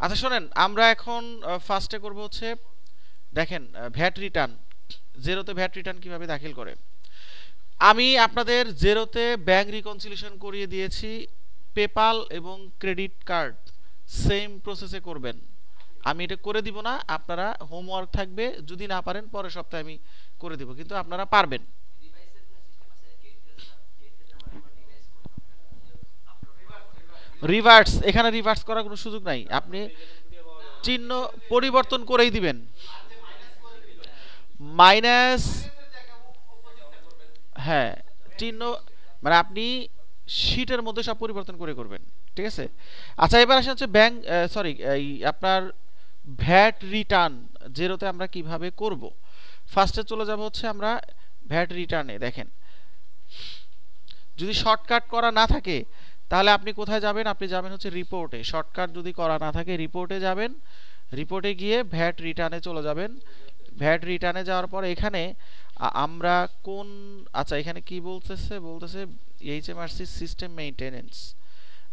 আচ্ছা শোনেন, আমরা এখন ফার্স্টে করব হচ্ছে, দেখেন, ভ্যাট রিটার্ন। জেরোতে ভ্যাট রিটার্ন কিভাবে দাখিল করে। আমি আপনাদের জেরোতে ব্যাংক রিকনসিলিয়েশন করিয়ে দিয়েছি। পেপাল এবং ক্রেডিট কার্ড সেম প্রসেসে করবেন। আমি এটা করে দিব না, আপনারা হোমওয়ার্ক থাকবে, যদি না পারেন পরের সপ্তাহে আমি করে দিব, কিন্তু আপনারা পারবেন। রিভার্স, এখানে রিভার্স করার কোনো সুযোগ নাই, আপনি চিহ্ন পরিবর্তন করেই দিবেন। মাইনাস, হ্যাঁ, চিহ্ন, মানে আপনি শীটের মধ্যে সব পরিবর্তন করে করবেন। ঠিক আছে। আচ্ছা এবার আসে হচ্ছে ব্যাংক, সরি, এই আপনার ভ্যাট রিটার্ন জেরোতে আমরা কিভাবে করব। ফার্স্টে চলে যাব হচ্ছে আমরা ভ্যাট রিটার্নে। দেখেন, যদি শর্টকাট করা না থাকে তাহলে আপনি কোথায় যাবেন, আপনি যাবেন হচ্ছে রিপোর্টে। শর্টকাট যদি করা না থাকে রিপোর্টে যাবেন। রিপোর্টে গিয়ে ভ্যাট রিটার্নে চলে যাবেন। ভ্যাট রিটার্নে যাওয়ার পর এখানে আমরা কোন, আচ্ছা এখানে কি বলতেছে, বলতেছে এইচএমআরসি সিস্টেম মেইনটেনেন্স।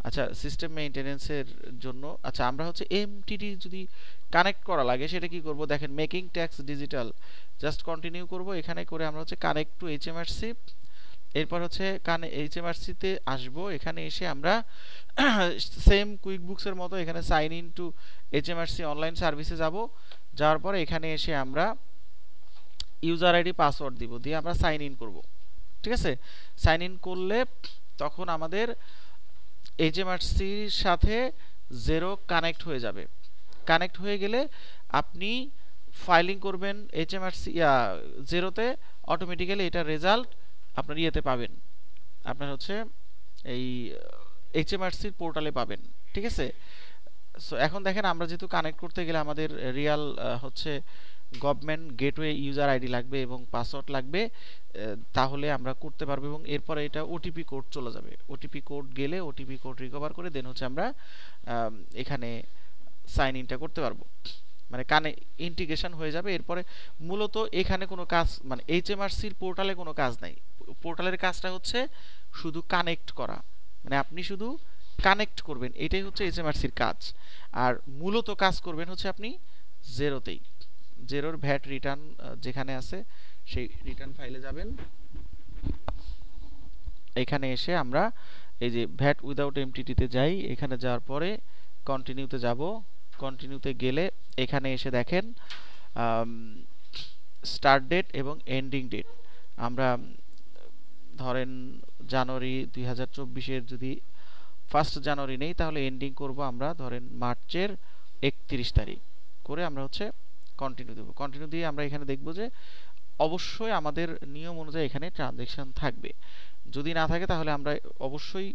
আচ্ছা সিস্টেম মেইনটেনেন্সের জন্য, আচ্ছা আমরা হচ্ছে এমটিডি যদি কানেক্ট করা লাগে সেটা কি করব, দেখেন making tax digital, just continue করব। এখানে করে আমরা হচ্ছে কানেক্ট টু এইচএমআরসি, এরপর হচ্ছে কানে এইচএমআরসিতে আসবো। এখানে এসে আমরা সেম কুইক বুকসের মতো এখানে sign in to HMRC online সার্ভিসে যাব। যাওয়ার পরে এখানে এসে আমরা ইউজার আইডি পাসওয়ার্ড দিব, দিয়ে আমরা সাইন ইন করব। ঠিক আছে। সাইন ইন করলে তখন আমাদের এইচএমআরসির সাথে জেরো কানেক্ট হয়ে যাবে। কানেক্ট হয়ে গেলে আপনি ফাইলিং করবেন এইচএমআরসি জেরোতে, অটোমেটিক্যালি এটা রেজাল্ট আপনার ইয়েতে পাবেন, আপনার হচ্ছে এই এইচএমআরসির পোর্টালে পাবেন। ঠিক আছে। সো এখন দেখেন, আমরা যেহেতু কানেক্ট করতে গেলে আমাদের রিয়াল হচ্ছে গভর্নমেন্ট গেটওয়ে ইউজার আইডি লাগবে এবং পাসওয়ার্ড লাগবে, তাহলে আমরা করতে পারবো। এবং এরপরে এটা ওটিপি কোড চলে যাবে, ওটিপি কোড গেলে ওটিপি কোড রিকভার করে দেন হচ্ছে আমরা এখানে সাইন ইনটা করতে পারবো, মানে কানে ইন্টিগ্রেশন হয়ে যাবে। এরপরে মূলত এখানে কোনো কাজ, মানে এইচএমআরসির পোর্টালে কোনো কাজ নাই। পোর্টালের কাজটা হচ্ছে শুধু কানেক্ট করা, মানে আপনি শুধু কানেক্ট করবেন, এটাই হচ্ছে এইচএমআরসির কাজ। আর মূলত কাজ করবেন হচ্ছে আপনি জেরোতেই। জেরোর ভ্যাট রিটার্ন যেখানে আছে সেই রিটার্ন ফাইলে যাবেন। এখানে এসে আমরা এই যে ভ্যাট উইদাউট এমটিটিতে যাই। এখানে যাওয়ার পরে কন্টিনিউতে যাব। কন্টিনিউতে গেলে এখানে এসে দেখেন স্টার্ট ডেট এবং এন্ডিং ডেট। আমরা ধরেন জানুয়ারি 2024-এর যদি 1 জানুয়ারি নেই, তাহলে এন্ডিং করব আমরা ধরেন মার্চের 31 তারিখ করে আমরা হচ্ছে কন্টিনিউ দেবো। কন্টিনিউ দিয়ে আমরা এখানে দেখব যে অবশ্যই আমাদের নিয়ম অনুযায়ী এখানে ট্রানজ্যাকশন থাকবে। যদি না থাকে তাহলে আমরা অবশ্যই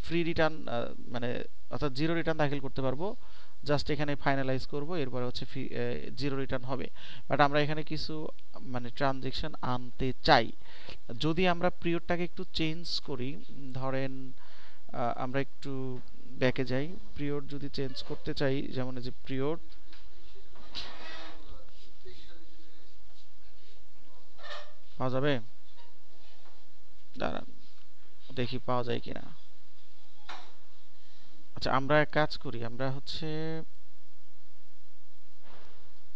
ফ্রি রিটার্ন, মানে অর্থাৎ জিরো রিটার্ন দাখিল করতে পারবো। জাস্ট এখানে ফাইনালাইজ করব, এরপরে হচ্ছে জিরো রিটার্ন হবে। বাট আমরা এখানে কিছু মানে ট্রানজ্যাকশন আনতে চাই। যদি আমরা পিরিয়ডটাকে একটু চেঞ্জ করি, ধরেন আমরা একটু ব্যাকে যাই, পিরিয়ড যদি চেঞ্জ করতে চাই, যেমন এই যে পিরিয়ড, পাওয়া যাবে, দাঁড়ান দেখি পাওয়া যায় কিনা। আচ্ছা আমরা এক কাজ করি, আমরা হচ্ছে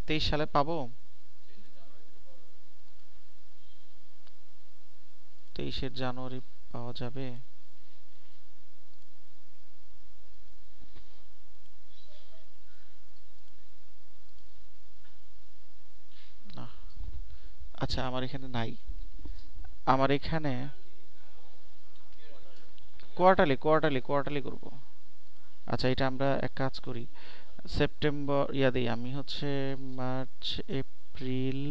23 সালে পাবো, 23 জানুয়ারি পাওয়া যাবে। না, আচ্ছা আমার এখানে নাই, আমার এখানে কোয়ার্টারলি কোয়ার্টারলি কোয়ার্টারলি করব। আচ্ছা এটা আমরা এক কাজ করি, সেপ্টেম্বর ইয়া দিই আমি হচ্ছে মার্চ, এপ্রিল,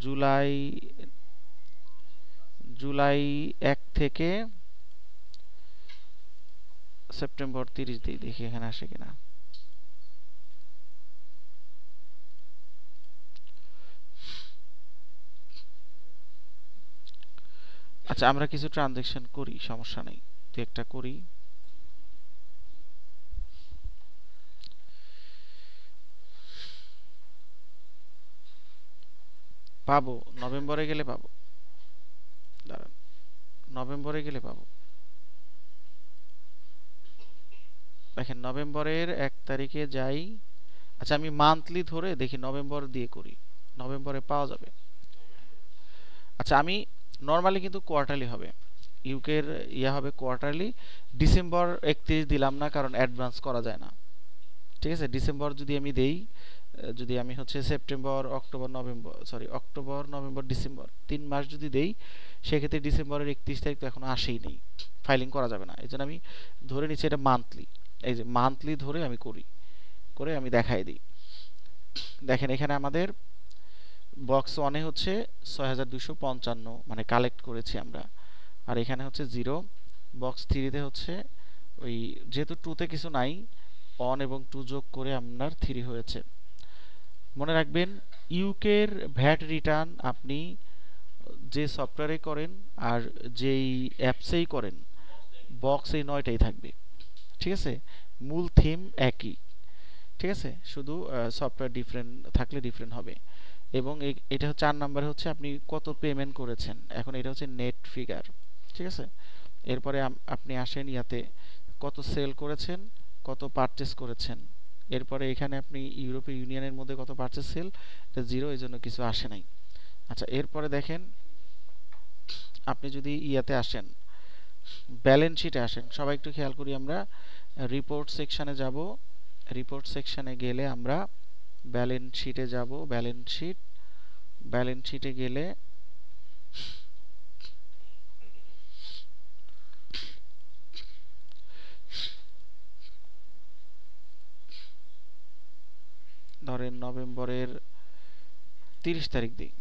জুলাই, জুলাই 1 থেকে সেপ্টেম্বর 30 দিই, দেখি এখানে আসে কিনা। আচ্ছা আমরা কিছু ট্রানজ্যাকশন করি, সমস্যা নেই, দু একটা করি। পাবো, নভেম্বরে গেলে পাবো, দাঁড়ান, নভেম্বরে গেলে পাবো। দেখেন নভেম্বরের 1 তারিখে যাই। আচ্ছা আমি মান্থলি ধরে দেখি, নভেম্বর দিয়ে করি, নভেম্বরে পাওয়া যাবে। আচ্ছা আমি নর্মালি কিন্তু কোয়ার্টারলি হবে, ইউকের ইয়া হবে কোয়ার্টারলি। ডিসেম্বর 31 দিলাম না, কারণ অ্যাডভান্স করা যায় না। ঠিক আছে, ডিসেম্বর যদি আমি দেই, যদি আমি হচ্ছে September October November, sorry October November December 3 মাস যদি দেই, সেক্ষেত্রে ডিসেম্বরের 31 তারিখ তো এখনো আসেই নেই, ফাইলিং করা যাবে না। এই জন্য আমি ধরে নিচ্ছি এটা মান্থলি। এই যে মান্থলি ধরে আমি করি, করে আমি দেখাই দিই। দেখেন এখানে আমাদের বক্স ওয়ানে হচ্ছে 6255 মানে কালেক্ট করেছি আমরা, আর এখানে হচ্ছে 0। বক্স থ্রিতে হচ্ছে ওই, যেহেতু টুতে কিছু নাই, অন এবং টু যোগ করে আপনার 3 হয়েছে। মনে রাখবেন ইউকের ভ্যাট রিটার্ন আপনি যে সফটওয়্যারে করেন আর যেই অ্যাপসেই করেন, বক্স এই 9টাই থাকবে। ঠিক আছে, মূল থিম একই। ঠিক আছে, শুধু সফটওয়্যার ডিফারেন্ট থাকলে ডিফারেন্ট হবে। এবং এটা হচ্ছে 4 নাম্বারে হচ্ছে আপনি কত পেমেন্ট করেছেন, এখন এটা হচ্ছে নেট ফিগার। ঠিক আছে, এরপরে আপনি আসেন ইয়াতে, কত সেল করেছেন, কত পারচেস করেছেন। এরপরে এখানে আপনি ইউরোপীয় ইউনিয়নের মধ্যে কত পারচেস সেল, এটা 0, এই জন্য কিছু আসে নাই। আচ্ছা এরপরে দেখেন আপনি যদি ইয়াতে আসেন, ব্যালেন্স শিটে আসেন, সবাই একটু খেয়াল করি, আমরা রিপোর্ট সেকশনে যাব। রিপোর্ট সেকশনে গেলে আমরা ব্যালেন্স শিটে যাব, ব্যালেন্স শিট, ব্যালেন্স শিটে গেলে ধরেন নভেম্বরের 30 তারিখ দিই,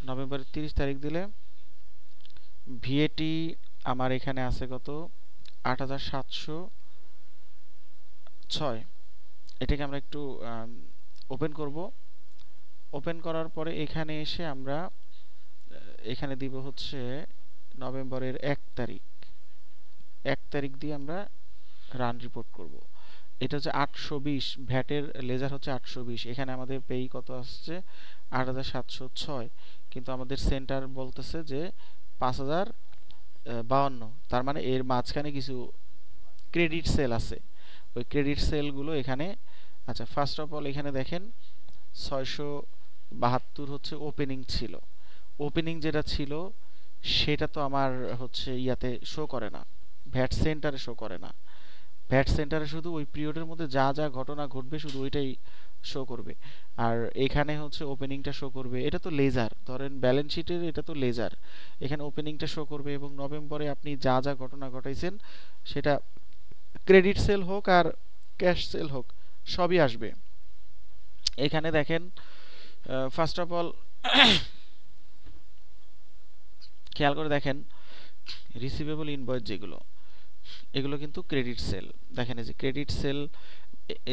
নভেম্বরের 30 তারিখ দিলে ভিএটি আমার এখানে আছে কত, 8706। এটাকে আমরা একটু ওপেন করব। ওপেন করার পরে এখানে এসে আমরা এখানে দিব হচ্ছে নভেম্বরের 1 তারিখ, 1 তারিখ দিয়ে আমরা রান রিপোর্ট করব। এটা হচ্ছে 820, ভ্যাটের লেজার হচ্ছে 820। এখানে আমাদের পেই কত আসছে, 8706, কিন্তু আমাদের সেন্টার বলতেছে যে 5052। তার মানে এর মাঝখানে কিছু ক্রেডিট সেল আছে, ওই ক্রেডিট সেলগুলো এখানে। আচ্ছা ফার্স্ট অফ অল এখানে দেখেন 672 হচ্ছে ওপেনিং ছিল। ওপেনিং যেটা ছিল সেটা তো আমার হচ্ছে ইয়াতে শো করে না, ভ্যাট সেন্টারে শো করে না। ভ্যাট সেন্টারে শুধু ওই পিরিয়ডের মধ্যে যা যা ঘটনা ঘটবে শুধু ওইটাই শো করবে। আর এখানে হচ্ছে ওপেনিংটা শো করবে, এটা তো লেজার, ধরেন ব্যালেন্স শিটের এটা তো লেজার, এখানে ওপেনিংটা শো করবে। এবং নভেম্বরে আপনি যা যা ঘটনা ঘটাইছেন সেটা ক্রেডিট সেল হোক আর ক্যাশ সেল হোক সবই আসবে। এখানে দেখেন ফার্স্ট অফ অল খেয়াল করে দেখেন রিসিভেবল ইনভয়েস যেগুলো, এগুলো কিন্তু ক্রেডিট সেল। দেখেন এই যে ক্রেডিট সেল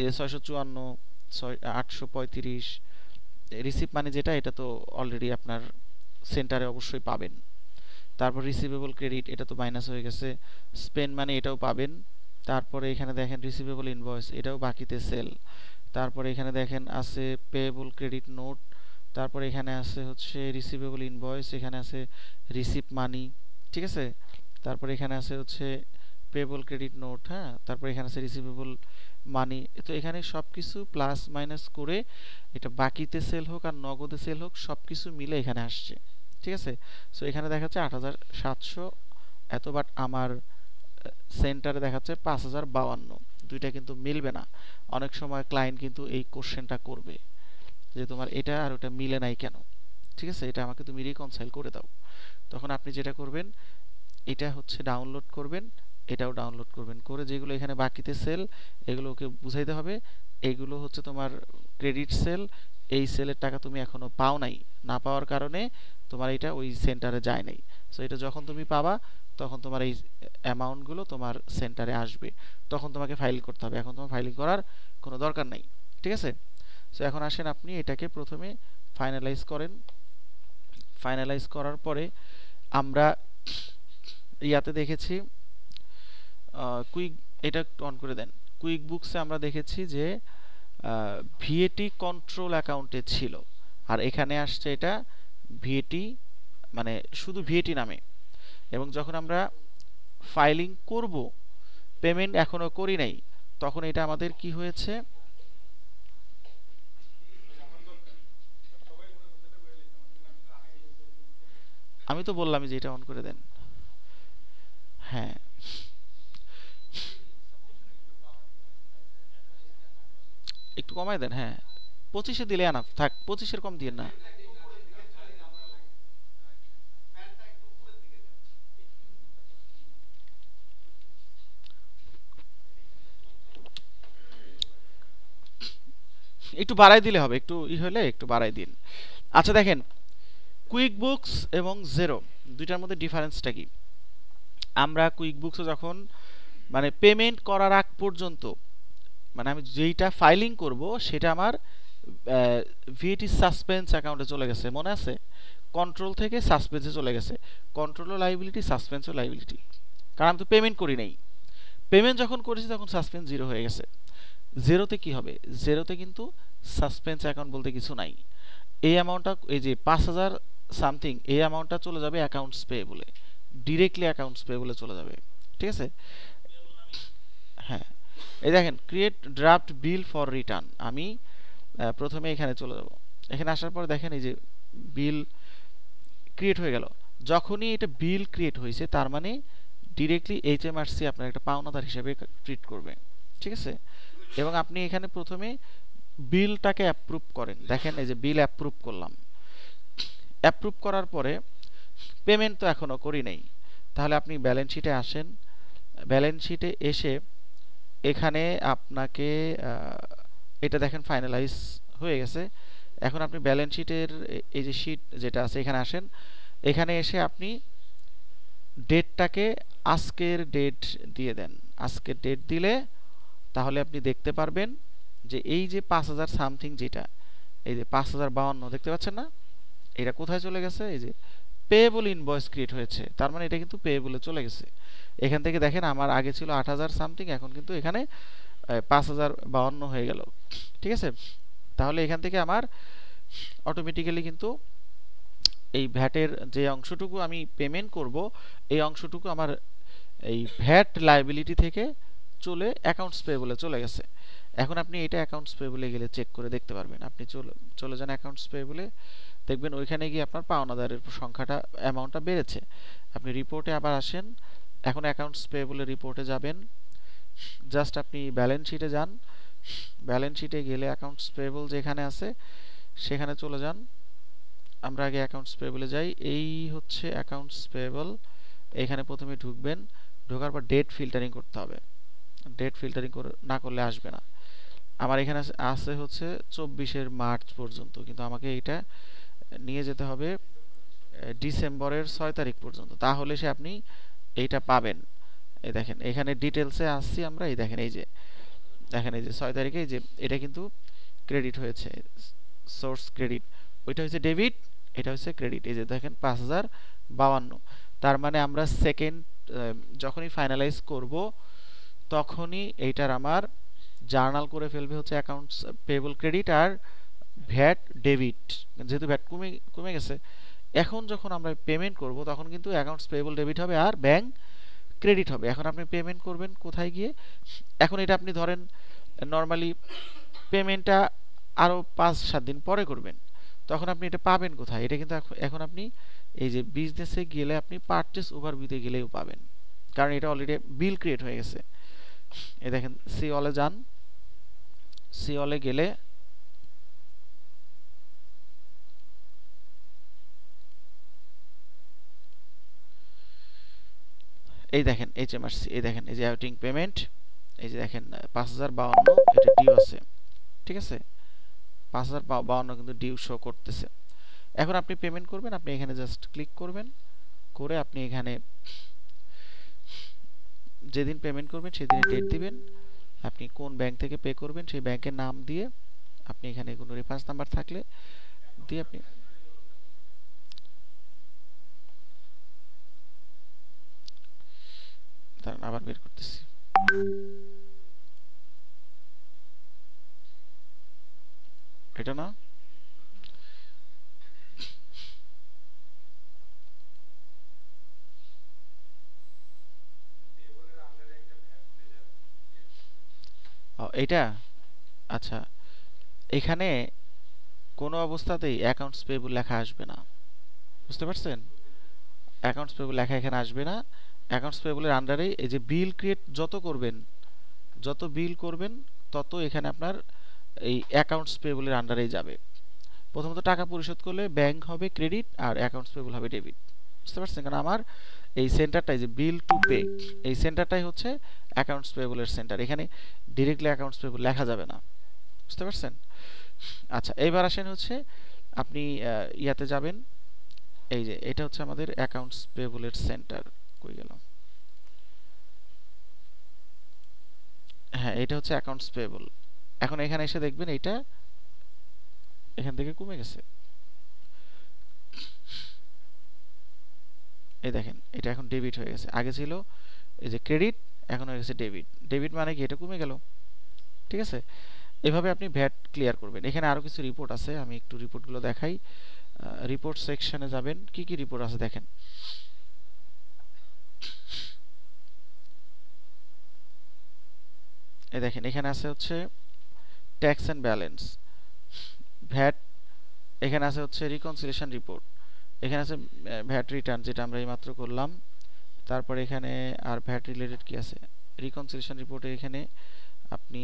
654, 835। রিসিভ মানে যেটা, এটা তো অলরেডি আপনার সেন্টারে অবশ্যই পাবেন। তারপর রিসিভেবল ক্রেডিট, এটা তো মাইনাস হয়ে গেছে। স্পেন্ড মানে এটাও পাবেন। তারপরে এখানে দেখেন রিসিভেবল ইনভয়েস, এটাও বাকিতে সেল। তারপরে এখানে দেখেন আছে পেয়েবল ক্রেডিট নোট। তারপরে এখানে আছে হচ্ছে রিসিভেবল ইনভয়েস, এখানে আছে রিসিভ মানি। ঠিক আছে, তারপরে এখানে আছে হচ্ছে পেয়েবল ক্রেডিট নোট। হ্যাঁ, তারপরে এখানে আছে রিসিভেবল মানি। তো এখানে সবকিছু প্লাস মাইনাস করে এটা বাকিতে সেল হোক আর নগদে সেল হোক সবকিছু মিলে এখানে আসছে। ঠিক আছে, সো এখানে দেখাচ্ছে 8700 এত, বাট আমার সেন্টারে দেখাচ্ছে 5052। দুইটা কিন্তু মিলবে না। অনেক সময় ক্লায়েন্ট কিন্তু এই কোশ্চেনটা করবে যে তোমার এটা আর ওটা মিলে নাই কেন। ঠিক আছে, এটা আমাকে তুমি রিকনসাইল করে দাও। তখন আপনি যেটা করবেন, এটা হচ্ছে ডাউনলোড করবেন, এটাও ডাউনলোড করবেন, করে যেগুলো এখানে বাকিতে সেল এগুলো ওকে বুঝাইতে হবে এইগুলো হচ্ছে তোমার ক্রেডিট সেল। এই সেলের টাকা তুমি এখনো পাও নাই, না পাওয়ার কারণে তোমার এটা ওই সেন্টারে যায় নাই। সো এটা যখন তুমি পাবা তখন তোমার এই অ্যামাউন্টগুলো তোমার সেন্টারে আসবে, তখন তোমাকে ফাইল করতে হবে। এখন তোমার ফাইলিং করার কোনো দরকার নাই। ঠিক আছে, সো এখন আসেন আপনি এটাকে প্রথমে ফাইনালাইজ করেন। ফাইনালাইজ করার পরে আমরা ইয়াতে দেখেছি কুইক, এটা অন করে দেন। কুইক বুকসে আমরা দেখেছি যে ভিএটি কন্ট্রোল অ্যাকাউন্টে ছিল, আর এখানে আসছে এটা ভিএটি মানে শুধু ভিএটি নামে। এবং যখন আমরা ফাইলিং করব, পেমেন্ট এখনো করি নাই, তখন এটা আমাদের কি হয়েছে, আমি তো বললাম যে এটা অন করে দেন। হ্যাঁ, একটু কমায় দেন। হ্যাঁ, 25-এ দিলে আনা থাক, 25-এর কম দিয়ে না। একটু বাড়াই দিলে হবে, একটু হলে একটু বাড়াই দিন। আচ্ছা দেখেন, কুইক বুকস এবং জেরো দুইটার মধ্যে ডিফারেন্সটা কি? আমরা কুইক বুকসে যখন মানে পেমেন্ট করার আগ পর্যন্ত, মানে আমি যেইটা ফাইলিং করব সেটা আমার ভিএটি সাসপেন্স অ্যাকাউন্টে চলে গেছে, মনে আছে? কন্ট্রোল থেকে সাসপেন্সে চলে গেছে। কন্ট্রোলও লাইবিলিটি, সাসপেন্সও লাইবিলিটি, কারণ আমি তো পেমেন্ট করি নাই। পেমেন্ট যখন করেছি তখন সাসপেন্স জিরো হয়ে গেছে। জেরোতে কি হবে? জেরোতে কিন্তু সাসপেন্স অ্যাকাউন্ট বলতে কিছু নাই। এই অ্যামাউন্টটা, এই যে 5,000 সামথিং, এই অ্যামাউন্টটা চলে যাবে অ্যাকাউন্টস পে বলে, ডিরেক্টলি অ্যাকাউন্টস পে বলে চলে যাবে। ঠিক আছে? হ্যাঁ, এই দেখেন create draft bill for return, আমি প্রথমে এখানে চলে যাব। এখানে আসার পর দেখেন এই যে বিল ক্রিয়েট হয়ে গেল। যখনই এটা বিল ক্রিয়েট হয়েছে তার মানে ডিরেক্টলি এইচএমআরসি আপনার একটা পাওনাদার হিসেবে ট্রিট করবে। ঠিক আছে? এবং আপনি এখানে প্রথমে বিলটাকে অ্যাপ্রুভ করেন। দেখেন এই যে বিল অ্যাপ্রুভ করলাম। অ্যাপ্রুভ করার পরে পেমেন্ট তো এখনো করি নাই, তাহলে আপনি ব্যালেন্স শিটে আসেন। ব্যালেন্স শিটে এসে এখানে আপনাকে এটা দেখেন ফাইনালাইজ হয়ে গেছে। এখন আপনি ব্যালেন্স শিটের এই যে শিট যেটা আছে এখানে আসেন। এখানে এসে আপনি ডেটটাকে আজকের ডেট দিয়ে দেন। আজকের ডেট দিলে তাহলে আপনি দেখতে পারবেন যে এই যে 5,000 সামথিং, যেটা এই যে 5,052 দেখতে পাচ্ছেন না, এটা কোথায় চলে গেছে? এই যে পেয়েবল ইনভয়েস ক্রিয়েট হয়েছে, তার মানে এটা কিন্তু পেয়েবলে চলে গেছে। এখান থেকে দেখেন আমার আগে ছিল 8,000 সামথিং, এখন কিন্তু এখানে 5,052 হয়ে গেল। ঠিক আছে? তাহলে এখান থেকে আমার অটোমেটিক্যালি কিন্তু এই ভ্যাটের যে অংশটুকু আমি পেমেন্ট করব, এই অংশটুকু আমার এই ভ্যাট লাইবিলিটি থেকে চলে অ্যাকাউন্টস পেয়েবলে চলে গেছে। এখন আপনি এটা অ্যাকাউন্টস পেয়েবলে গেলে চেক করে দেখতে পারবেন। আপনি চলে যান অ্যাকাউন্টস পেয়েবলে, দেখবেন ওইখানে গিয়ে আপনার পাওনাদারের সংখ্যাটা, অ্যামাউন্টটা বেড়েছে। আপনি রিপোর্টে আবার আসেন, এখন অ্যাকাউন্টস পেয়েবলে রিপোর্টে যাবেন, জাস্ট আপনি ব্যালেন্স শিটে যান। ব্যালেন্স শিটে গেলে অ্যাকাউন্টস পেয়েবল যেখানে আছে সেখানে চলে যান। আমরা আগে অ্যাকাউন্টস পেয়েবলে যাই। এই হচ্ছে অ্যাকাউন্টস পেয়েবল। এখানে প্রথমে ঢুকবেন, ঢোকার পর ডেট ফিল্টারিং করতে হবে। ডেট ফিল্টারিং না করলে আসবে না। আমার এখানে আছে হচ্ছে 24 মার্চ পর্যন্ত, কিন্তু আমাকে এটা নিয়ে যেতে হবে ডিসেম্বরের 6 তারিখ পর্যন্ত, তাহলে সে আপনি এইটা পাবেন। এই দেখেন এখানে ডিটেলসে আসছি আমরা, এই দেখেন এই যে দেখেন এই যে 6 তারিখে এই যে এটা কিন্তু ক্রেডিট হয়েছে, সোর্স ক্রেডিট। ওইটা হচ্ছে ডেবিট, এটা হচ্ছে ক্রেডিট। এই যে দেখেন 5,052। তার মানে আমরা সেকেন্ড যখনই ফাইনালাইজ করব তখনই এইটার আমার জার্নাল করে ফেলবে হচ্ছে অ্যাকাউন্টস পেয়েবল ক্রেডিট আর ভ্যাট ডেবিট, যেহেতু ভ্যাট কমে কমে গেছে। এখন যখন আমরা পেমেন্ট করব তখন কিন্তু অ্যাকাউন্টস পেয়েবল ডেবিট হবে আর ব্যাংক ক্রেডিট হবে। এখন আপনি পেমেন্ট করবেন কোথায় গিয়ে? এখন এটা আপনি ধরেন নর্মালি পেমেন্টটা আরও 5-7 দিন পরে করবেন, তখন আপনি এটা পাবেন কোথায়? এটা কিন্তু এখন আপনি এই যে বিজনেসে গেলে আপনি পারচেস ওভারভিউতে গেলেও পাবেন, কারণ এটা অলরেডি বিল ক্রিয়েট হয়ে গেছে। এই দেখেন সি অলে যান, সি অলে গেলে এই দেখেন এইচএমআরসি, এই দেখেন এই যে আউটিং পেমেন্ট, এই যে দেখেন 5,052 এটা ডিউ আছে। ঠিক আছে? 5,052 কিন্তু ডিউ শো করতেছে। এখন আপনি পেমেন্ট করবেন, আপনি এখানে জাস্ট ক্লিক করবেন, করে আপনি এখানে যেদিন পেমেন্ট করবেন সেদিনের ডেট দিবেন, আপনি কোন ব্যাংক থেকে পে করবেন সেই ব্যাংকের নাম দিয়ে, আপনি এখানে কোনো রেফারেন্স নাম্বার থাকলে দিয়ে আপনি আবার বের করতেছি। এটা না, এটা আচ্ছা, এখানে কোনো অবস্থাতেই অ্যাকাউন্টস পেয়েবল লেখা আসবে না, বুঝতে পারছেন? অ্যাকাউন্টস পেয়েবল লেখা এখানে আসবে না। অ্যাকাউন্টস পেয়েবলের আন্ডারে এই যে বিল ক্রিয়েট যত করবেন, যত বিল করবেন তত এখানে আপনার এই অ্যাকাউন্টস পেয়েবলের আন্ডারেই যাবে। প্রথমত টাকা পরিশোধ করলে ব্যাংক হবে ক্রেডিট আর অ্যাকাউন্টস পেয়েবল হবে ডেবিট, বুঝতে পারছেন? কারণ আমার এই সেন্টারটাই যে বিল টু পে, এই সেন্টারটাই হচ্ছে অ্যাকাউন্টস পেয়েবলের সেন্টার। এখানে ডিরেক্টলি অ্যাকাউন্টস পেয়েবল লেখা যাবে না, বুঝতে পারছেন? আচ্ছা, এইবার আসেন হচ্ছে আপনি ইয়াতে যাবেন। এই যে এটা হচ্ছে আমাদের অ্যাকাউন্টস পেয়েবলের সেন্টার। কই গেল? হ্যাঁ, এটা হচ্ছে অ্যাকাউন্টস পেয়েবল। এখন এখানে এসে দেখবেন এইটা এখান থেকে কমে গেছে। এই দেখেন এটা এখন ডেবিট হয়ে গেছে। আগে ছিল এই যে ক্রেডিট, এখন হয়ে গেছে ডেবিট। ডেবিট মানে কি? এটা কমে গেল, ঠিক আছে? এভাবে আপনি ভ্যাট ক্লিয়ার করবেন। এখানে আরো কিছু রিপোর্ট আছে, আমি একটু রিপোর্টগুলো দেখাই। রিপোর্ট সেকশনে যাবেন, কি কি রিপোর্ট আছে দেখেন। এই দেখেন এখানে আছে হচ্ছে ট্যাক্স এন্ড ব্যালেন্স, ভ্যাট। এখানে আছে হচ্ছে রিকনসিলিয়েশন রিপোর্ট। এখানে আছে ভ্যাট রিটার্ন, যেটা আমরা এইমাত্র করলাম। তারপর এখানে আর ভ্যাট রিলেটেড কি আছে? রিকনসিলিয়েশন রিপোর্টে এখানে আপনি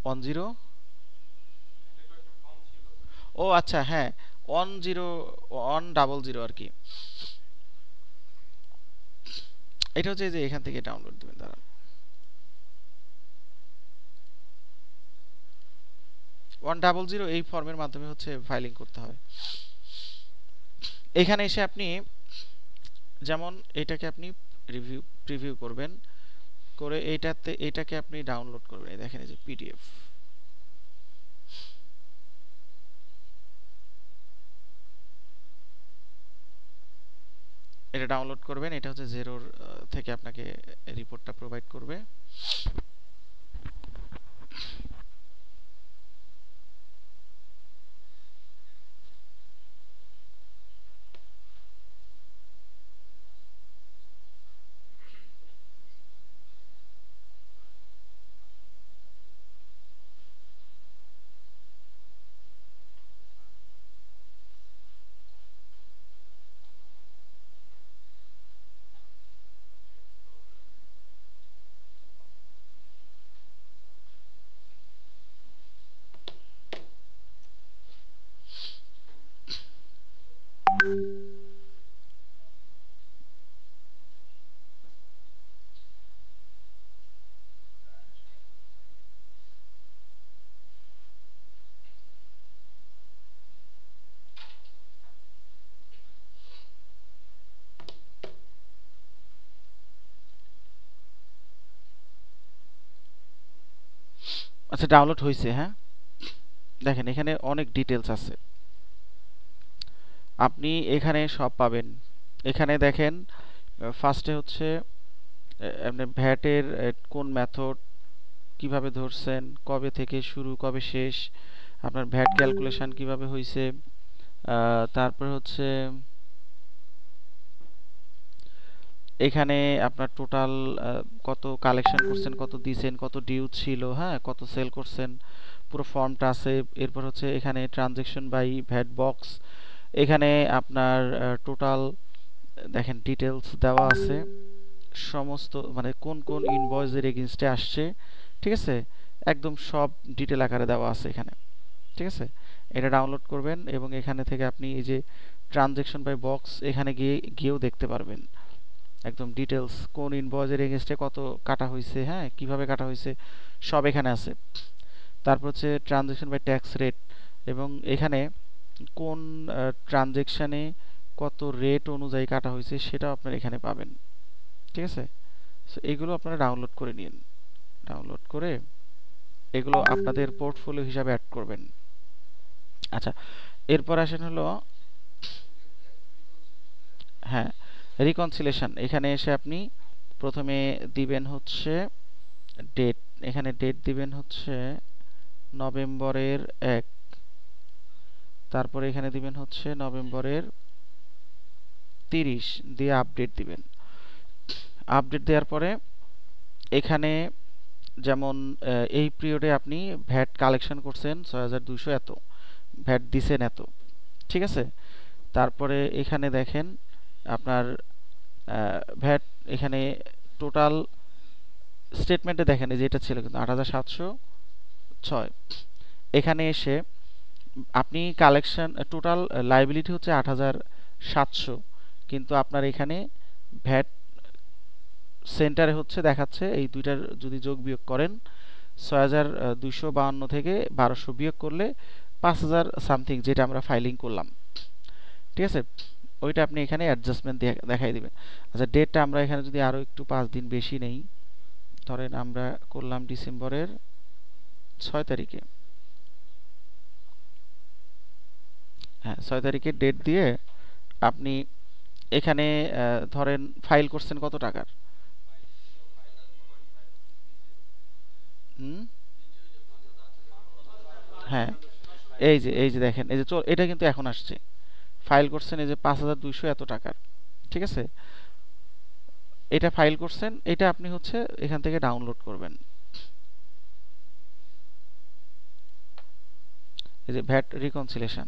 ওয়ান জিরো, ও আচ্ছা হ্যাঁ, 10100 আর কি। এটা হচ্ছে যে এখান থেকে ডাউনলোড দিবেন, দাঁড়ান। 100 এই ফর্মের মাধ্যমে হচ্ছে ফাইলিং করতে হয়। এখানে এসে আপনি যেমন এটাকে আপনি প্রিভিউ করবেন, করে এটাকে আপনি ডাউনলোড করবেন। এই দেখেন এই যে পিডিএফ, এটা ডাউনলোড করবেন। এটা হচ্ছে জেরোর থেকে আপনাকে রিপোর্টটা প্রোভাইড করবে। আচ্ছা, ডাউনলোড হয়েছে, হ্যাঁ। দেখেন এখানে অনেক ডিটেলস আছে, আপনি এখানে সব পাবেন। এখানে দেখেন ফার্স্টে হচ্ছে আপনার ভ্যাটের কোন মেথড, কিভাবে ধরছেন, কবে থেকে শুরু কবে শেষ, আপনার ভ্যাট ক্যালকুলেশন কিভাবে হয়েছে, তারপর হচ্ছে এখানে আপনার টোটাল কত কালেকশন করছেন, কত দিছেন, কত ডিউ ছিল, হ্যাঁ, কত সেল করছেন, পুরো ফর্মটা আছে। এরপর হচ্ছে এখানে ট্রানজ্যাকশন বাই ভ্যাট বক্স, এখানে আপনার টোটাল দেখেন ডিটেলস দেওয়া আছে সমস্ত, মানে কোন কোন ইনভয়েসের এগেইনস্টে আসছে, ঠিক আছে? একদম সব ডিটেল আকারে দেওয়া আছে এখানে, ঠিক আছে? এটা ডাউনলোড করবেন এবং এখানে থেকে আপনি এই যে ট্রানজ্যাকশন বাই বক্স, এখানে গিয়েও দেখতে পারবেন একদম ডিটেলস কোন ইনভয়েসের এগেইনস্টে কত কাটা হয়েছে, হ্যাঁ, কিভাবে কাটা হয়েছে, সব এখানে আছে। তারপর হচ্ছে ট্রানজ্যাকশন বাই ট্যাক্স রেট, এবং এখানে কোন ট্রানজ্যাকশানে কত রেট অনুযায়ী কাটা হয়েছে সেটাও আপনারা এখানে পাবেন, ঠিক আছে? সো এগুলো আপনারা ডাউনলোড করে নিন। ডাউনলোড করে এগুলো আপনাদের পোর্টফোলিও হিসাবে অ্যাড করবেন। আচ্ছা, এরপর আসেন হলো হ্যাঁ, রিকনসিলেশন। এখানে এসে আপনি প্রথমে দিবেন হচ্ছে ডেট, এখানে ডেট দিবেন হচ্ছে নভেম্বরের 1, তারপরে এখানে দিবেন হচ্ছে নভেম্বরের 30 দিয়ে আপডেট দিবেন। আপডেট দেওয়ার পরে এখানে যেমন এই পিরিয়ডে আপনি ভ্যাট কালেকশন করছেন ৬,২০০ এত, ভ্যাট দিছেন এত, ঠিক আছে। তারপরে এখানে দেখেন আপনার ভ্যাট এখানে টোটাল স্টেটমেন্টে দেখেন এই যে এটা ছিল কিন্তু ৮,৭০৬। এখানে এসে আপনি কালেকশন টোটাল লাইবিলিটি হচ্ছে ৮,৭০০, কিন্তু আপনার এখানে ভ্যাট সেন্টারে হচ্ছে দেখাচ্ছে এই দুইটার যদি যোগ বিয়োগ করেন ৬,২৫২ থেকে ১২০০ বিয়োগ করলে ৫,০০০ সামথিং যেটা আমরা ফাইলিং করলাম, ঠিক আছে। ওইটা আপনি এখানে অ্যাডজাস্টমেন্ট দেখাই দিবেন। আচ্ছা ডেটটা আমরা এখানে যদি আরও একটু ৫ দিন বেশি নেই, ধরেন আমরা করলাম ডিসেম্বরের ৬ তারিখে, হ্যাঁ ৬ তারিখে ডেট দিয়ে আপনি এখানে ধরেন ফাইল করছেন কত টাকার, হ্যাঁ এই যে দেখেন এই যে এটা কিন্তু এখন আসছে, ফাইল করছেন এই যে ৫,২০০ এত টাকার, ঠিক আছে। এটা ফাইল করছেন, এটা আপনি হচ্ছে এখান থেকে ডাউনলোড করবেন। এই যে ভ্যাট রিকনসিলেশন,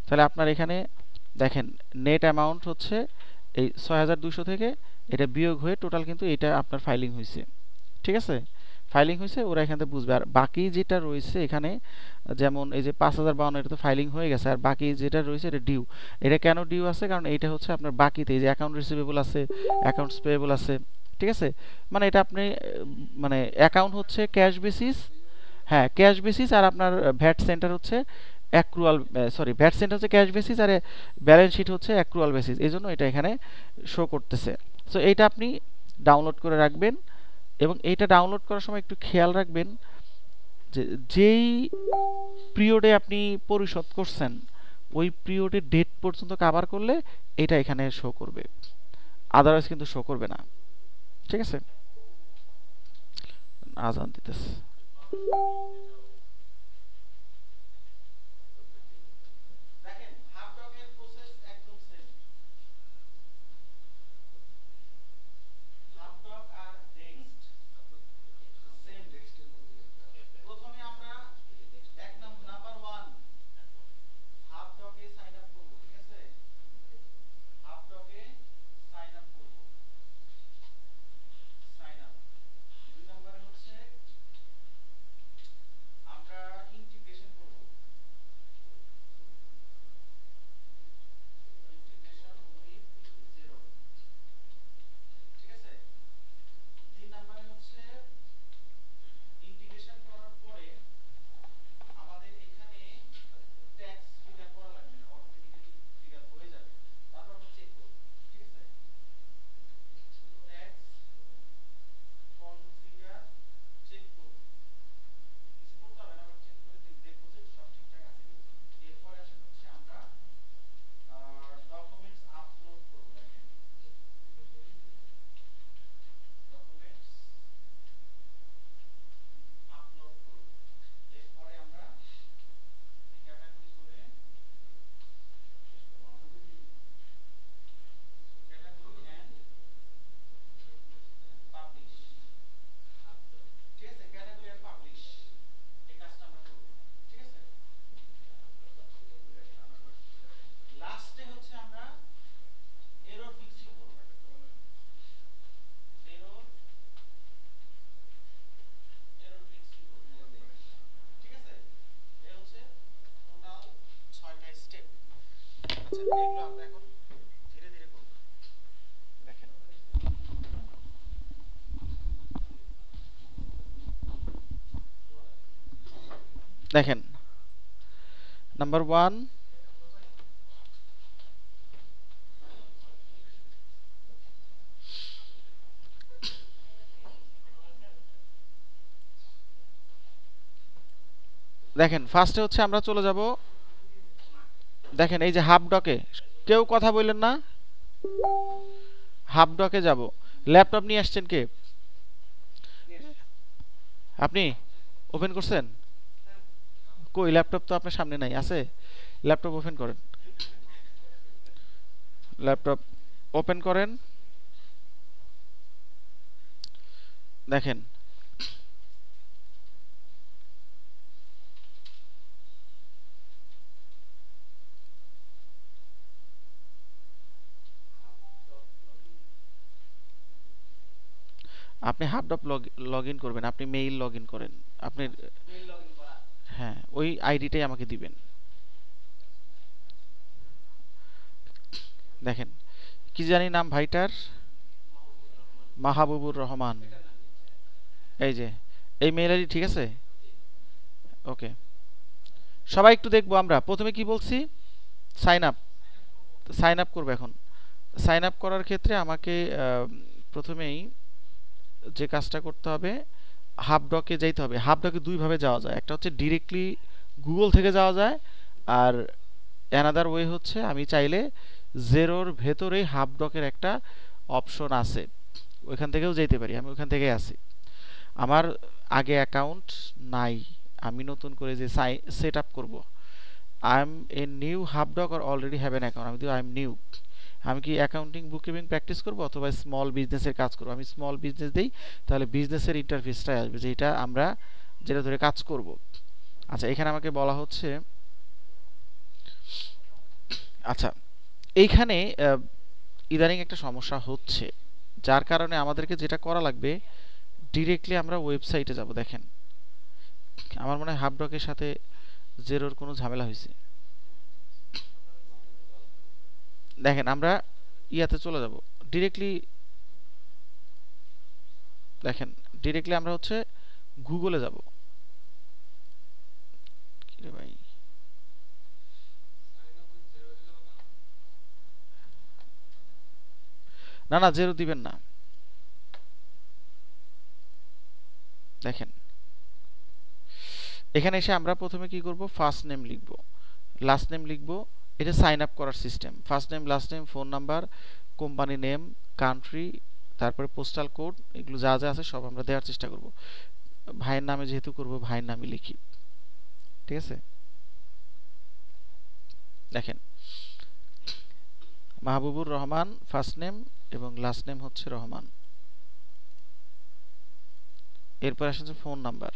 তাহলে আপনার এখানে দেখেন নেট অ্যামাউন্ট হচ্ছে এই ৬,২০০ থেকে এটা বিয়োগ হয়ে টোটাল কিন্তু এটা আপনার ফাইলিং হয়েছে, ঠিক আছে। ফাইলিং হয়েছে ওরা এখান থেকে বুঝবে। আর বাকি যেটা রয়েছে এখানে যেমন এই যে ৫,০৫২ এটা তো ফাইলিং হয়ে গেছে, আর বাকি যেটা রয়েছে এটা ডিউ। এটা কেন ডিউ আছে, কারণ এইটা হচ্ছে আপনার বাকিতে এই যে অ্যাকাউন্ট রিসিভেবল আছে, অ্যাকাউন্টস পেয়েবল আছে, ঠিক আছে। মানে এটা আপনি মানে অ্যাকাউন্ট হচ্ছে ক্যাশ বেসিস, হ্যাঁ ক্যাশ বেসিস, আর আপনার ভ্যাট সেন্টার হচ্ছে অ্যাক্রুয়াল, সরি ভ্যাট সেন্টার হচ্ছে ক্যাশ বেসিস আর ব্যালেন্স শিট হচ্ছে অ্যাক্রুয়াল বেসিস, এই জন্য এটা এখানে শো করতেছে। সো এইটা আপনি ডাউনলোড করে রাখবেন, এবং এইটা ডাউনলোড করার সময় একটু খেয়াল রাখবেন যে যেই পিরিয়ডে আপনি পরিশোধ করছেন ওই পিরিয়ডের ডেট পর্যন্ত কভার করলে এটা এখানে শো করবে, আদারওয়াইজ কিন্তু শো করবে না, ঠিক আছে। আজান দিতেছে। দেখেন নাম্বার 1, দেখেন ফার্স্টে হচ্ছে আমরা চলে যাব, দেখেন এই যে হাফ ডকে, কেউ কথা বললেন না, হাফ ডকে যাব। ল্যাপটপ নিয়ে আসছেন কে, আপনি ওপেন করছেন, কই ল্যাপটপ তো আপনার সামনে নাই, আছে? ল্যাপটপ ওপেন করেন, ল্যাপটপ ওপেন করেন, দেখেন আপনি হাবডপ লগ ইন করবেন, আপনি মেইল লগ ইন করেন, আপনি হ্যাঁ ওই আইডিটাই আমাকে দিবেন। দেখেন কি জানি নাম ভাইটার, মাহবুবুর রহমান, এই যে এই মেইল আইডি, ঠিক আছে? ওকে, সবাই একটু দেখবো। আমরা প্রথমে কি বলছি? সাইন আপ, সাইন আপ করবো। এখন সাইন আপ করার ক্ষেত্রে আমাকে প্রথমেই যে কাজটা করতে হবে, হাবডকে যাইতে হবে। হাবডকে দুইভাবে যাওয়া যায়, একটা হচ্ছে ডিরেক্টলি গুগল থেকে যাওয়া যায়, আর অ্যানাদার ওয়ে হচ্ছে আমি চাইলে জেরোর ভেতরেই হাবডকের একটা অপশন আছে, ওইখান থেকেও যেতে পারি। আমি ওইখান থেকেই আছি, আমার আগে অ্যাকাউন্ট নাই, আমি নতুন করে যে সেট আপ করবো। I am a new Hubdoc or already have an account, আমি দিই আই এম নিউ। আমি কি অ্যাকাউন্টিং বুককিপিং প্র্যাকটিস করব অথবা স্মল বিজনেসের কাজ করব? আমি স্মল বিজনেস দেই, তাহলে বিজনেসের ইন্টারফেসটাই আসবে, যেটা আমরা যেটা ধরে কাজ করব। আচ্ছা, এখানে আমাকে বলা হচ্ছে, আচ্ছা এইখানে ইদানিং একটা সমস্যা হচ্ছে, যার কারণে আমাদেরকে যেটা করা লাগবে, ডিরেক্টলি আমরা ওয়েবসাইটে যাব। দেখেন আমার মনে হয় হাবডকের সাথে জেরোর কোনো ঝামেলা হয়েছে। দেখেন আমরা ইয়াতে চলে যাব ডিরেক্টলি, দেখেন ডিরেক্টলি আমরা হচ্ছে গুগলে যাব। কিরে ভাই, না না জেরো দিবেন না। দেখেন এখানে এসে আমরা প্রথমে কি করব, ফার্স্ট নেম লিখব, লাস্ট নেম লিখব। এটা সাইন আপ করার system. First name, last name, phone number, company name, country, তারপরে পোস্টাল কোড, এগুলো যা যা আছে সব আমরা দেওয়ার চেষ্টা করব। ভাইয়ের নামে যেহেতু করব, ভাইয়ের নামই লিখি, ঠিক আছে? দেখেন মাহবুবুর রহমান ফার্স্ট নেম এবং লাস্ট নেম হচ্ছে রহমান। এরপর আসছে ফোন নাম্বার,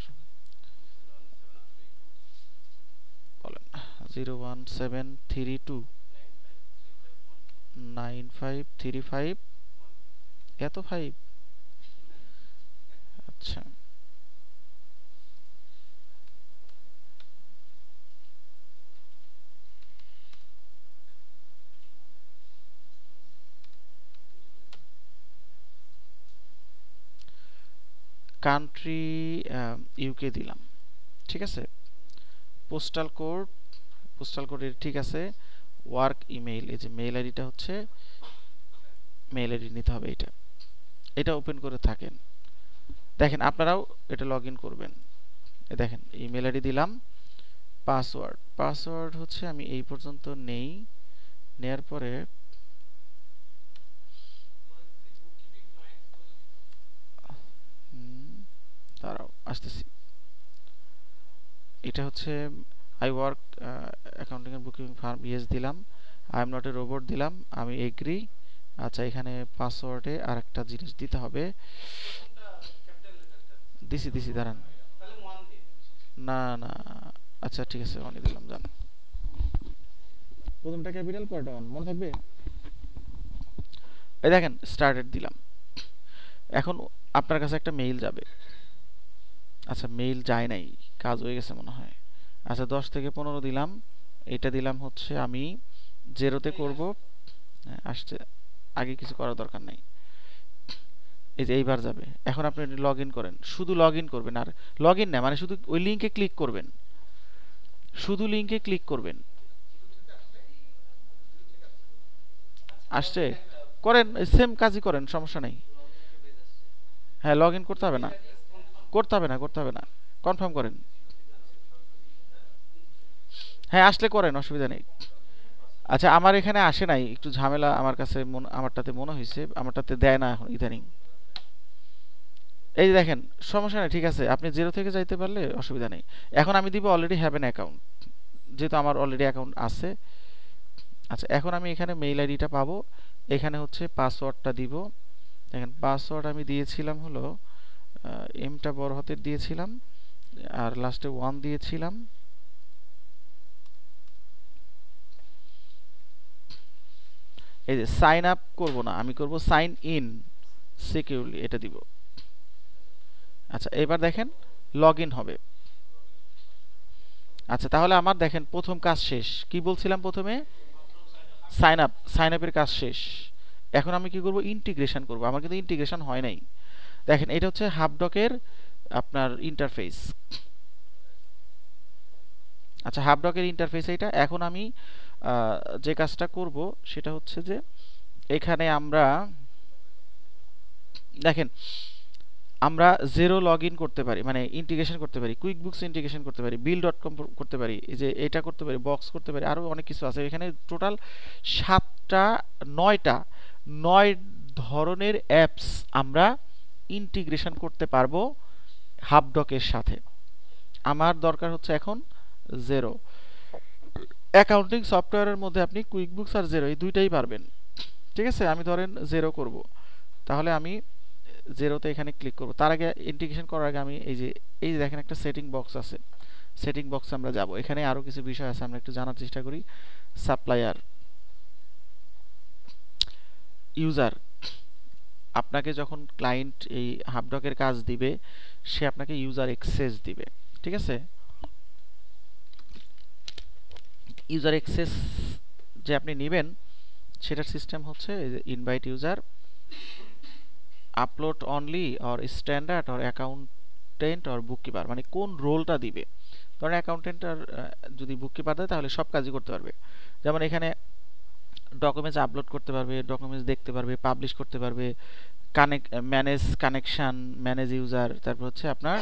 বলেন 017329535, এত 5? আচ্ছা, কান্ট্রি ইউকে দিলাম, ঠিক আছে? পোস্টাল কোড, পোস্টাল কোড ঠিক আছে। ওয়ার্ক ইমেইল, এই যে মেইল আইডিটা হচ্ছে মেইল আইডি নিতে হবে, এটা এটা ওপেন করে থাকেন। দেখেন আপনারাও এটা লগ ইন করবেন। দেখেন ইমেল আইডি দিলাম, পাসওয়ার্ড, পাসওয়ার্ড হচ্ছে আমি এই পর্যন্ত নেই, নেয়ার পরে দাঁড়াও আসতেছি। এটা হচ্ছে I work accounting and booking firm, yes দিলাম। I am not a robot দিলাম, আমি এগ্রি। আচ্ছা এখানে পাসওয়ার্ডে আরেকটা জিনিস দিতে হবে, দিছি দিছি, দাঁড়ান, না না, আচ্ছা ঠিক আছে অনই দিলাম, জান প্রথমটা ক্যাপিটাল পরেরটা অন, মনে থাকবে। এই দেখেন স্টার্টেড দিলাম। এখন আপনার কাছে একটা মেইল যাবে। আচ্ছা মেইল যায় নাই, কাজ হয়ে গেছে মনে হয়। আচ্ছা 10 থেকে 15 দিলাম, এটা দিলাম হচ্ছে আমি জেরোতে করব। আসছে, আগে কিছু করার দরকার নাই। এই যে এইবার যাবে। এখন আপনি লগ ইন করেন, শুধু লগ ইন করবেন, আর লগ ইন না মানে শুধু ওই লিঙ্কে ক্লিক করবেন, শুধু লিঙ্কে ক্লিক করবেন। আসছে, করেন সেম কাজই করেন, সমস্যা নেই। হ্যাঁ লগ ইন করতে হবে না, করতে হবে না, করতে হবে না, কনফার্ম করেন। হ্যাঁ আসলে করেন, অসুবিধা নেই। আচ্ছা আমার এখানে আসে নাই, একটু ঝামেলা আমার কাছে, আমারটাতে মনে হয়েছে, আমারটাতে দেয় না এখন ইদানিং। এই যে দেখেন, সমস্যা নেই, ঠিক আছে, আপনি জিরো থেকে যাইতে পারলে অসুবিধা নেই। এখন আমি দিব অলরেডি হ্যাভ এন অ্যাকাউন্ট, যেহেতু আমার অলরেডি অ্যাকাউন্ট আছে। আচ্ছা, এখন আমি এখানে মেইল আইডিটা পাবো, এখানে হচ্ছে পাসওয়ার্ডটা দিব। দেখেন পাসওয়ার্ড আমি দিয়েছিলাম হলো এমটা বড় হাতের দিয়েছিলাম, আর লাস্টে 1 দিয়েছিলাম। এই যে সাইন আপ করব না, আমি করব সাইন ইন সিকিউরলি, এটা দিব। আচ্ছা, এবার দেখেন লগ ইন হবে। আচ্ছা, তাহলে আমার দেখেন প্রথম কাজ শেষ। কি বলছিলাম প্রথমে? সাইন আপের কাজ শেষ। এখন আমি কি করব? ইন্টিগ্রেশন করব। আমার কিন্তু ইন্টিগ্রেশন হয় নাই। দেখেন এটা হচ্ছে হাবডকের আপনার ইন্টারফেস। আচ্ছা, হাবডকের ইন্টারফেস এটা। এখন আমি যে কাজটা করব সেটা হচ্ছে যে এখানে আমরা দেখেন আমরা জেরো লগ ইন করতে পারি, মানে ইন্টিগ্রেশন করতে পারি, কুইক বুকস ইন্টিগ্রেশন করতে পারি, bill.com করতে পারি, এই যে এটা করতে পারি, বক্স করতে পারি, আরও অনেক কিছু আছে এখানে। টোটাল 7টা 9টা 9 ধরনের অ্যাপস আমরা ইন্টিগ্রেশন করতে পারবো হাবডকের সাথে। আমার দরকার হচ্ছে এখন জেরো। অ্যাকাউন্টিং সফটওয়্যারের মধ্যে আপনি কুইক বুকস আর জেরো এই দুইটাই পারবেন, ঠিক আছে। আমি ধরেন জেরো করব, তাহলে আমি জেরোতে এখানে ক্লিক করব। তার আগে ইন্টিগ্রেশন করার আগে আমি এই যে দেখেন একটা সেটিং বক্স আছে, সেটিং বক্সে আমরা যাব। এখানে আরও কিছু বিষয় আছে, আমরা একটু জানার চেষ্টা করি। সাপ্লায়ার, ইউজার, আপনাকে যখন ক্লায়েন্ট এই হাবডকের কাজ দিবে সে আপনাকে ইউজার অ্যাক্সেস দিবে, ঠিক আছে। ইউজার অ্যাক্সেস যে আপনি নেবেন সেটার সিস্টেম হচ্ছে invite user, upload only, or standard, or accountant, or bookkeeper, মানে কোন রোলটা দিবে। ধরেন অ্যাকাউন্টেন্ট আর যদি বুককিপার দেয় তাহলে সব কাজই করতে পারবে। যেমন এখানে ডকুমেন্টস আপলোড করতে পারবে, ডকুমেন্টস দেখতে পারবে, পাবলিশ করতে পারবে, ম্যানেজ কানেকশান, ম্যানেজ ইউজার, তারপর হচ্ছে আপনার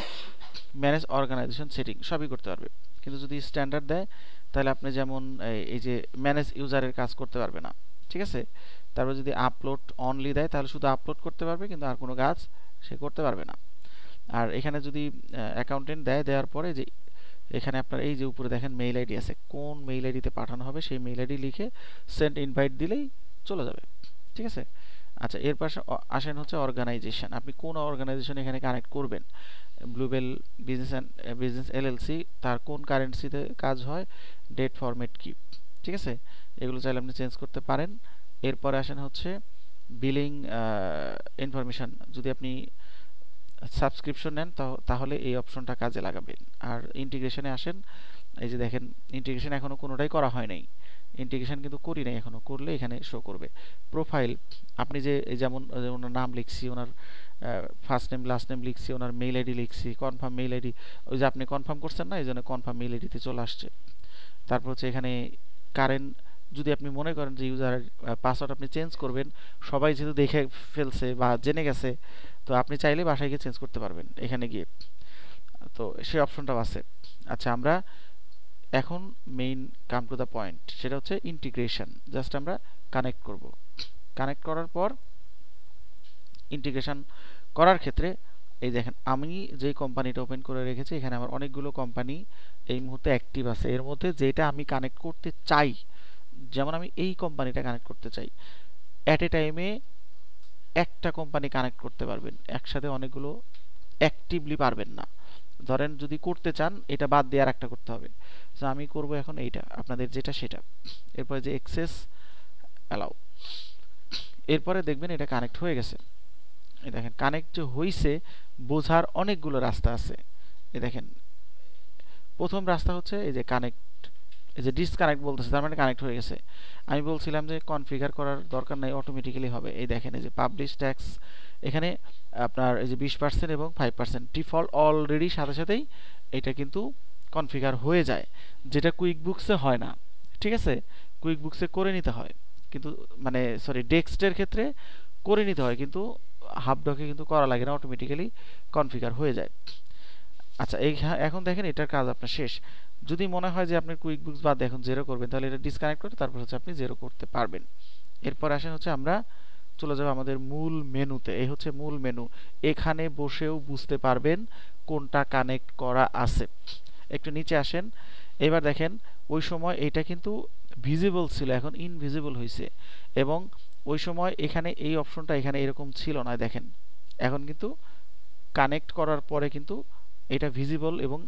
ম্যানেজ অর্গানাইজেশন সেটিং, সবই করতে পারবে। কিন্তু যদি স্ট্যান্ডার্ড দেয় তাহলে আপনি যেমন এই যে ম্যানেজ ইউজারের কাজ করতে পারবে না, ঠিক আছে। তারপর যদি আপলোড অনলি দেয় তাহলে শুধু আপলোড করতে পারবে, কিন্তু আর কোনো কাজ সে করতে পারবে না। আর এখানে যদি অ্যাকাউন্টেন্ট দেওয়ার পরে যে এখানে আপনার এই যে উপরে দেখেন মেইল আইডি আছে, কোন মেইল আইডিতে পাঠানো হবে সেই মেইল আইডি লিখে সেন্ড ইনভাইট দিলেই চলে যাবে, ঠিক আছে। আচ্ছা, এর পাশে আসেন হচ্ছে অর্গানাইজেশন। আপনি কোন অর্গানাইজেশন এখানে কানেক্ট করবেন? ব্লুবেল বিজনেস এলএলসি, তার কোন কারেন্সিতে কাজ হয়, ডেট ফরম্যাট কি, ঠিক আছে। এগুলো চাইলে আপনি চেঞ্জ করতে পারেন। এরপরে আসেন হচ্ছে বিলিং ইনফরমেশন, যদি আপনি সাবস্ক্রিপশন নেন তাহলে এই অপশনটা কাজে লাগাবেন। আর ইন্টিগ্রেশনে আসেন, এই যে দেখেন ইন্টিগ্রেশন এখনো কোনোটাই করা হয় নাই, ইন্টিগ্রেশন কিন্তু করি নাই এখনো, করলে এখানে শো করবে। প্রোফাইল, আপনি যে যেমন ওনার নাম লিখছি, ওনার ফার্স্ট নেম লাস্ট নেম লিখছি, ওনার মেইল আইডি লিখছি, কনফার্ম মেইল আইডি, ওই যে আপনি কনফার্ম করছেন না, এই জন্য কনফার্ম মেইল আইডিতে চলে আসছে। তারপর হচ্ছে এখানে কারেন্ট, যদি আপনি মনে করেন যে ইউজারের পাসওয়ার্ড আপনি চেঞ্জ করবেন, সবাই যেহেতু দেখে ফেলছে বা জেনে গেছে, তো আপনি চাইলে বাসায় গিয়ে চেঞ্জ করতে পারবেন এখানে গিয়ে, তো সেই অপশনটাও আছে। আচ্ছা, আমরা এখন main come to the point, সেটা হচ্ছে ইন্টিগ্রেশন। জাস্ট আমরা কানেক্ট করব। কানেক্ট করার পর ইন্টিগ্রেশন করার ক্ষেত্রে এই দেখেন আমি যে কোম্পানিটা ওপেন করে রেখেছি এখানে আমার অনেকগুলো কোম্পানি এই মুহূর্তে অ্যাক্টিভ আছে। এর মধ্যে যেটা আমি কানেক্ট করতে চাই, যেমন আমি এই কোম্পানিটা কানেক্ট করতে চাই, অ্যাট এ টাইমে একটা কোম্পানি কানেক্ট করতে পারবেন, একসাথে অনেকগুলো অ্যাক্টিভলি পারবেন না। ধরেন যদি করতে চান এটা বাদ দিয়ে আর একটা করতে হবে। তো আমি করব এখন এইটা, আপনাদের যেটা সেটা। এরপরে যে এক্সেস অ্যালাউ, এরপরে দেখবেন এটা কানেক্ট হয়ে গেছে। এই দেখেন কানেক্ট যে হইছে বোঝার অনেকগুলো রাস্তা আছে। এই দেখেন প্রথম রাস্তা হচ্ছে এই যে কানেক্ট, এই যে ডিসকানেক্ট বলতেছে, তার মানে কানেক্ট হয়ে গেছে। আমি বলছিলাম যে কনফিগার করার দরকার নাই, অটোমেটিক্যালি হবে। এই দেখেন এই যে পাবলিশ ট্যাক্স, এখানে আপনার এই যে 20% এবং 5% ডিফল্ট অলরেডি সাথে সাথেই এটা কিন্তু কনফিগার হয়ে যায়, যেটা কুইক বুকসে হয় না, ঠিক আছে। কুইক বুকসে করে নিতে হয়, কিন্তু মানে সরি ডেক্সটের ক্ষেত্রে করে নিতে হয়, কিন্তু হাবডকে কিন্তু করা লাগে না, অটোমেটিক্যালি কনফিগার হয়ে যায়। আচ্ছা, এখন দেখেন এটার কাজ আপনার শেষ। যদি মনে হয় যে আপনি কুইক বুকস বাদ এখন জেরো করবেন, তাহলে এটা ডিসকানেক্ট করে তারপর হচ্ছে আপনি জেরো করতে পারবেন। এরপর আসেন হচ্ছে আমরা চলে যাবে আমাদের মূল মেনুতে। এই হচ্ছে মূল মেনু। এখানে বসেও বুঝতে পারবেন কোনটা কানেক্ট করা আছে। একটু নিচে আসেন। এবার দেখেন ওই সময় এটা কিন্তু ভিজিবল ছিল, এখন ইনভিজিবল হয়েছে। এবং ওই সময় এখানে এই অপশনটা এখানে এরকম ছিল না, দেখেন এখন কিন্তু কানেক্ট করার পরে কিন্তু এটা ভিজিবল এবং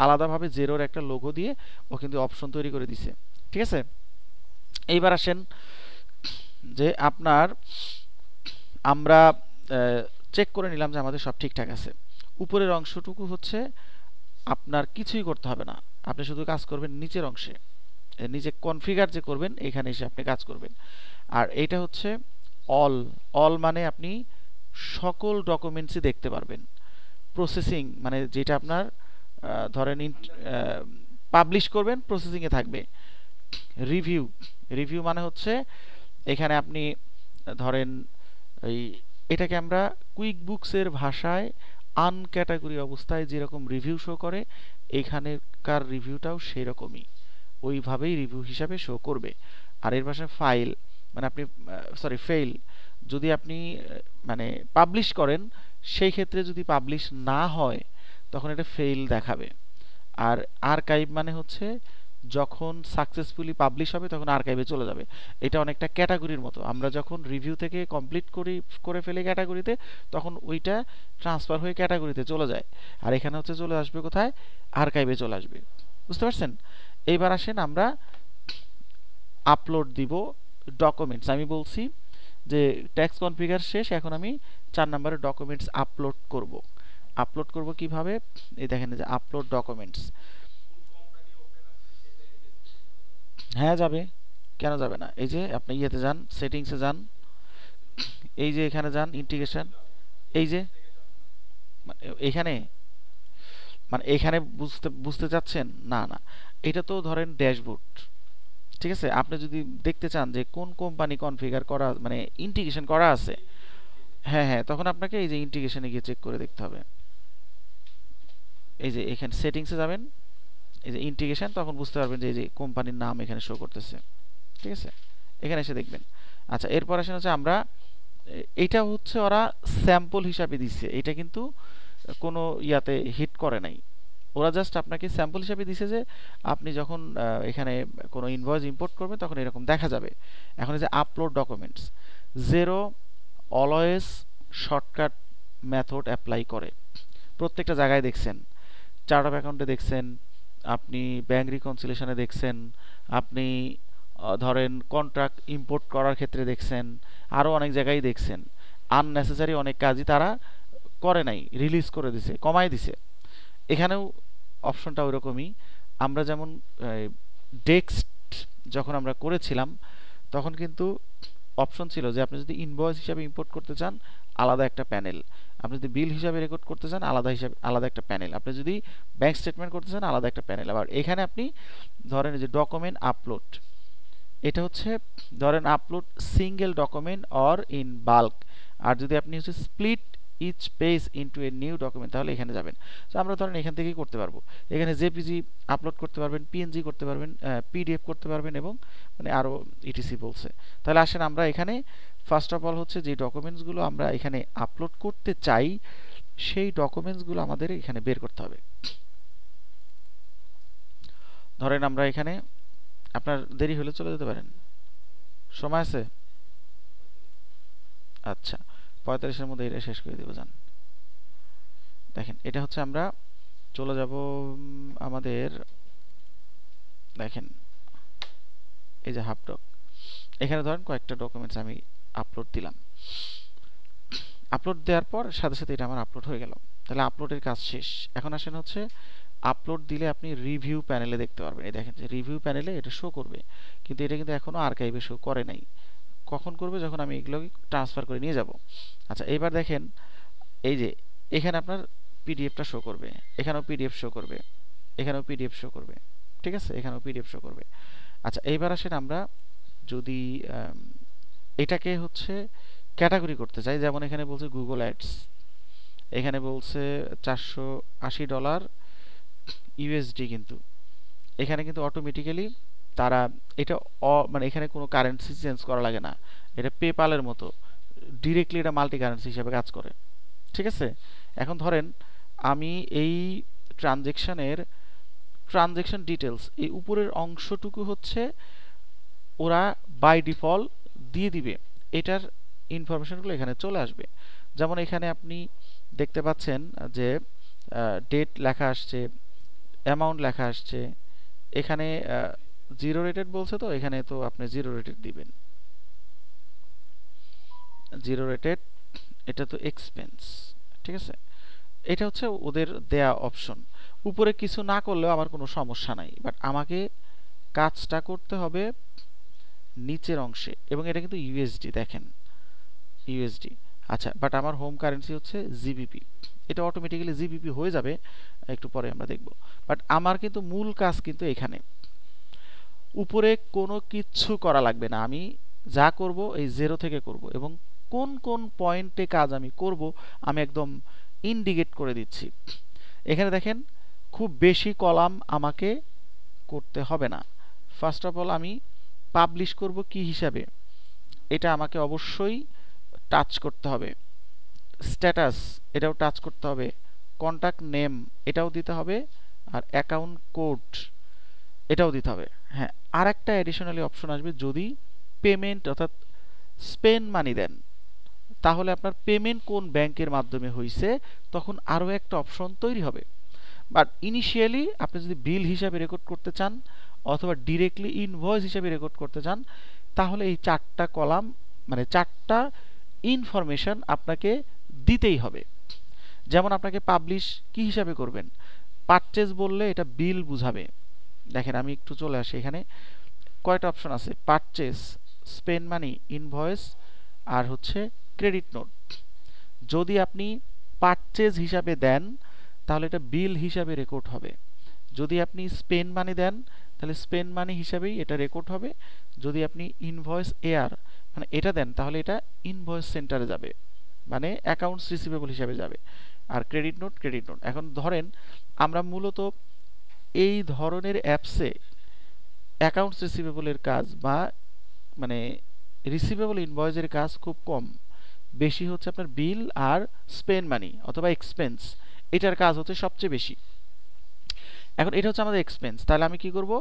আলাদাভাবে জেরোর একটা লোগো দিয়ে ও কিন্তু অপশন তৈরি করে দিছে। ঠিক আছে, এইবার আসেন যে আপনার আমরা চেক করে নিলাম যে আমাদের সব ঠিকঠাক আছে। উপরের অংশটুকু হচ্ছে আপনার কিছুই করতে হবে না, আপনি শুধু কাজ করবেন নিচের অংশে, নিচে কনফিগার যে করবেন এখানে এসে আপনি কাজ করবেন। আর এইটা হচ্ছে অল, অল মানে আপনি সকল ডকুমেন্টসই দেখতে পারবেন। প্রসেসিং মানে যেটা আপনার ধরেন পাবলিশ করবেন প্রসেসিংয়ে থাকবে। রিভিউ, রিভিউ মানে হচ্ছে এখানে আপনি ধরেন এই এটাকে আমরা কুইক বুকসের ভাষায় আনক্যাটাগরি অবস্থায় যেরকম রিভিউ শো করে এখানেকার রিভিউটাও সেই রকমই, ওইভাবেই রিভিউ হিসাবে শো করবে। আর এর ভাষায় ফাইল মানে আপনি সরি ফেইল, যদি আপনি মানে পাবলিশ করেন সেই ক্ষেত্রে যদি পাবলিশ না হয় তখন এটা ফেইল দেখাবে। আর আর্কাইভ মানে হচ্ছে যখন সাকসেসফুলি পাবলিশ হবে তখন আর্কাইভে চলে যাবে। এটা অনেকটা ক্যাটাগরির মতো, আমরা যখন রিভিউ থেকে কমপ্লিট করে ফেলি ক্যাটাগরিতে তখন ওইটা ট্রান্সফার হয়ে ক্যাটাগরিতে চলে যায়। আর এখানে হচ্ছে চলে আসবে কোথায়, আর্কাইভে চলে আসবে। বুঝতে পারছেন? এইবার আসেন আমরা আপলোড দিব ডকুমেন্টস। আমি বলছি যে টেক্সট কনফিগার শেষ, এখন আমি 4 নম্বরে ডকুমেন্টস আপলোড করব। আপলোড করব কিভাবে, এই দেখেন যে আপলোড ডকুমেন্টস। হ্যাঁ যাবে, কেন যাবে না? এই যে আপনি ইয়েতে যান, সেটিংসে যান, এই যে এখানে যান ইন্টিগ্রেশন, এই যে এখানে মানে এখানে বুঝতে বুঝতে চাচ্ছেন না? না, এটা তো ধরেন ড্যাশবোর্ড। ঠিক আছে, আপনি যদি দেখতে চান যে কোন কোম্পানি কনফিগার করা মানে ইন্টিগ্রেশন করা আছে, হ্যাঁ হ্যাঁ, তখন আপনাকে এই যে ইন্টিগ্রেশনে গিয়ে চেক করে দেখতে হবে। এই যে এখানে সেটিংসে যাবেন, এই যে ইন্টিগ্রেশন, তখন বুঝতে পারবেন যে এই যে কোম্পানির নাম এখানে শো করতেছে। ঠিক আছে, এখানে এসে দেখবেন। আচ্ছা, এরপর আসেন হচ্ছে আমরা এটা হচ্ছে ওরা স্যাম্পল হিসাবে দিচ্ছে, এটা কিন্তু কোনো ইয়াতে হিট করে নাই, ওরা জাস্ট আপনাকে স্যাম্পল হিসাবে দিছে যে আপনি যখন এখানে কোনো ইনভয়েস ইম্পোর্ট করবেন তখন এরকম দেখা যাবে। এখন এই যে upload documents, zero always shortcut method apply করে প্রত্যেকটা জায়গায় দেখছেন, চার্ট অফ অ্যাকাউন্টে দেখছেন, আপনি ব্যাংক রিকনসিলেশনে দেখছেন, আপনি ধরেন কন্ট্রাক্ট ইম্পোর্ট করার ক্ষেত্রে দেখছেন, আরও অনেক জায়গায় দেখছেন। আননেসেসারি অনেক কাজই তারা করে নাই, রিলিজ করে দিছে, কমায় দিছে। এখানেও অপশনটা ওইরকমই। আমরা যেমন টেক্সট যখন আমরা করেছিলাম তখন কিন্তু অপশন ছিল যে আপনি যদি ইনভয়েস হিসাবে ইম্পোর্ট করতে চান আলাদা একটা প্যানেল, আপনি যদি বিল হিসাবে রেকর্ড করতে চান আলাদা একটা প্যানেল, আপনি যদি ব্যাংক স্টেটমেন্ট করতে চান আলাদা একটা প্যানেল। আবার এখানে আপনি ধরেন যে ডকুমেন্ট আপলোড, এটা হচ্ছে ধরেন upload single document or in bulk. আর যদি আপনি হচ্ছে split each page into a new document তাহলে এখানে যাবেন। তো আমরা ধরেন এখান থেকেই করতে পারবো, এখানে জেপিজি আপলোড করতে পারবেন, পিএনজি করতে পারবেন, পিডিএফ করতে পারবেন এবং মানে আরও ইটিসি বলছে। তাহলে আসেন আমরা এখানে ফার্স্ট অফ অল হচ্ছে যে ডকুমেন্টসগুলো আমরা এখানে আপলোড করতে চাই সেই ডকুমেন্টসগুলো আমাদের এখানে বের করতে হবে। ধরেন আমরা এখানে, আপনার দেরি হলে চলে যেতে পারেন, সময় আছে? আচ্ছা, 45-এর মধ্যে এটা শেষ করে দেবো, যান। দেখেন এটা হচ্ছে আমরা চলে যাব আমাদের, দেখেন এই যে হাফ ডক, এখানে ধরেন কয়েকটা ডকুমেন্টস আমি আপলোড দিলাম। আপলোড দেওয়ার পর সাথে সাথে এটা আমার আপলোড হয়ে গেল। তাহলে আপলোডের কাজ শেষ। এখন আসেন হচ্ছে আপলোড দিলে আপনি রিভিউ প্যানেলে দেখতে পারবেন। এই দেখেন যে রিভিউ প্যানেলে এটা শো করবে, কিন্তু এটা কিন্তু এখনো আর্কাইভে শো করে নাই। কখন করবে? যখন আমি এগুলোকে ট্রান্সফার করে নিয়ে যাব। আচ্ছা, এবার দেখেন এই যে এখানে আপনার পিডিএফটা শো করবে, এখানেও পিডিএফ শো করবে, এখানেও পিডিএফ শো করবে। ঠিক আছে, এখানেও পিডিএফ শো করবে। আচ্ছা, এইবার আসেন আমরা যদি এটাকে হচ্ছে ক্যাটাগরি করতে চাই, যেমন এখানে বলছে গুগল অ্যাডস, এখানে বলছে $480 ইউএসডি, কিন্তু এখানে কিন্তু অটোমেটিক্যালি তারা এটা মানে এখানে কোনো কারেন্সি চেঞ্জ করা লাগে না, এটা পেপালের মতো ডিরেক্টলি এটা মাল্টি কারেন্সি হিসেবে কাজ করে। ঠিক আছে, এখন ধরেন আমি এই ট্রানজেকশন ডিটেলস এই উপরের অংশটুকু হচ্ছে ওরা বাই ডিফল্ট দিয়ে দিবে, এটার ইনফরমেশনগুলো এখানে চলে আসবে। যেমন এখানে আপনি দেখতে পাচ্ছেন যে ডেট লেখা আসছে, অ্যামাউন্ট লেখা আসছে, এখানে জিরো রেটেড বলছে, তো এখানে তো আপনি জিরো রেটেড দিবেন, জিরো রেটেড, এটা তো এক্সপেন্স। ঠিক আছে, এটা হচ্ছে ওদের দেয়া অপশন। উপরে কিছু না করলেও আমার কোনো সমস্যা নাই, বাট আমাকে কাজটা করতে হবে নিচের অংশে, এবং এটা কিন্তু ইউএসডি, দেখেন ইউএসডি। আচ্ছা, বাট আমার হোম কারেন্সি হচ্ছে জিবিপি, এটা অটোমেটিক্যালি জিবিপি হয়ে যাবে, একটু পরে আমরা দেখব। বাট আমার কিন্তু মূল কাজ কিন্তু এখানে, উপরে কোনো কিচ্ছু করা লাগবে না, আমি যা করব এই জিরো থেকে করব, এবং কোন কোন পয়েন্টে কাজ আমি করব আমি একদম ইন্ডিকেট করে দিচ্ছি। এখানে দেখেন খুব বেশি কলাম আমাকে করতে হবে না। ফার্স্ট অফ অল আমি পাবলিশ করব কি হিসাবে, এটা আমাকে অবশ্যই টাচ করতে হবে। স্ট্যাটাস এটাও টাচ করতে হবে, কন্টাক্ট নেম এটাও দিতে হবে, আর অ্যাকাউন্ট কোড এটাও দিতে হবে। হ্যাঁ, আর একটা অ্যাডিশনালি অপশন আসবে, যদি পেমেন্ট অর্থাৎ স্পেন্ড মানি দেন, তাহলে আপনার পেমেন্ট কোন ব্যাংকের মাধ্যমে হয়েছে তখন আরও একটা অপশন তৈরি হবে। বাট ইনিশিয়ালি আপনি যদি বিল হিসাবে রেকর্ড করতে চান অথবা ডিরেক্টলি ইনভয়েস হিসাবে রেকর্ড করতে চান, তাহলে এই চারটা কলাম মানে চারটা ইনফরমেশন আপনাকে দিতেই হবে। যেমন আপনাকে পাবলিশ কি হিসাবে করবেন, পারচেজ বললে এটা বিল বুঝাবে। দেখেন আমি একটু চলে আসি, এখানে কয়টা অপশন আছে, পারচেজ, স্পেন্ড মানি, ইনভয়েস, আর হচ্ছে ক্রেডিট নোট। যদি আপনি পারচেজ হিসাবে দেন তাহলে এটা বিল হিসাবে রেকর্ড হবে, যদি আপনি স্পেন্ড মানি দেন তাহলে স্পেন্ড মানি হিসাবেই এটা রেকর্ড হবে, যদি আপনি ইনভয়েস এয়ার মানে এটা দেন তাহলে এটা ইনভয়েস সেন্টারে যাবে, মানে অ্যাকাউন্টস রিসিভেবল হিসাবে যাবে, আর ক্রেডিট নোট ক্রেডিট নোট। এখন ধরেন আমরা মূলত এই ধরনের অ্যাপসে অ্যাকাউন্টস রিসিভেবলের কাজ বা মানে রিসিভেবল ইনভয়েসের কাজ খুব কম, বেশি হচ্ছে আপনার বিল আর স্পেন্ড মানি অথবা এক্সপেন্স, এটার কাজ হচ্ছে সবচেয়ে বেশি। এখন এটা হচ্ছে আমাদের এক্সপেন্স, তাহলে আমি কি করব,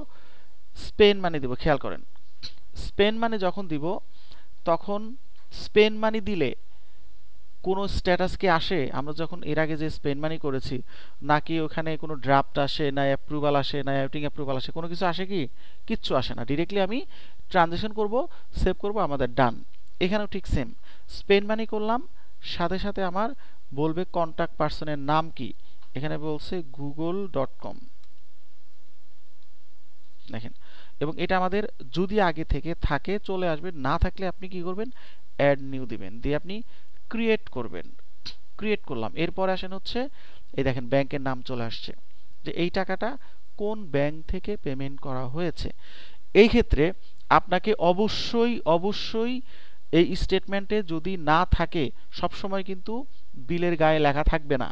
স্পেন্ড মানি দেব। খেয়াল করেন স্পেন্ড মানি যখন দিব তখন স্পেন্ড মানি দিলে কোনো স্ট্যাটাস কি আসে, আমরা যখন এর আগে যে স্পেন্ড মানি করেছি, নাকি ওখানে কোনো ড্রাফট আসে, না অ্যাপ্রুভাল আসে, না অ্যাউটিং অ্যাপ্রুভাল আসে, কোনো কিছু আসে কি, কিচ্ছু আসে না। ডিরেক্টলি আমি ট্রানজেকশন করব, সেভ করব, আমাদের ডান। এখানেও ঠিক সেম, স্পেন্ড মানি করলাম, সাথে সাথে আমার বলবে কন্ট্যাক্ট পার্সনের নাম কি, এখানে বলছে google.com, দেখেন। এবং এটা আমাদের যদি আগে থেকে থাকে চলে আসবে, না থাকলে আপনি কি করবেন, অ্যাড নিউ দিবেন, দিয়ে আপনি ক্রিয়েট করবেন। ক্রিয়েট করলাম, এরপর আসেন হচ্ছে এই দেখেন ব্যাংকের নাম চলে আসছে, যে এই টাকাটা কোন ব্যাংক থেকে পেমেন্ট করা হয়েছে। এই ক্ষেত্রে আপনাকে অবশ্যই অবশ্যই এই স্টেটমেন্টে যদি না থাকে, সব সময় কিন্তু বিলের গায়ে লেখা থাকবে না,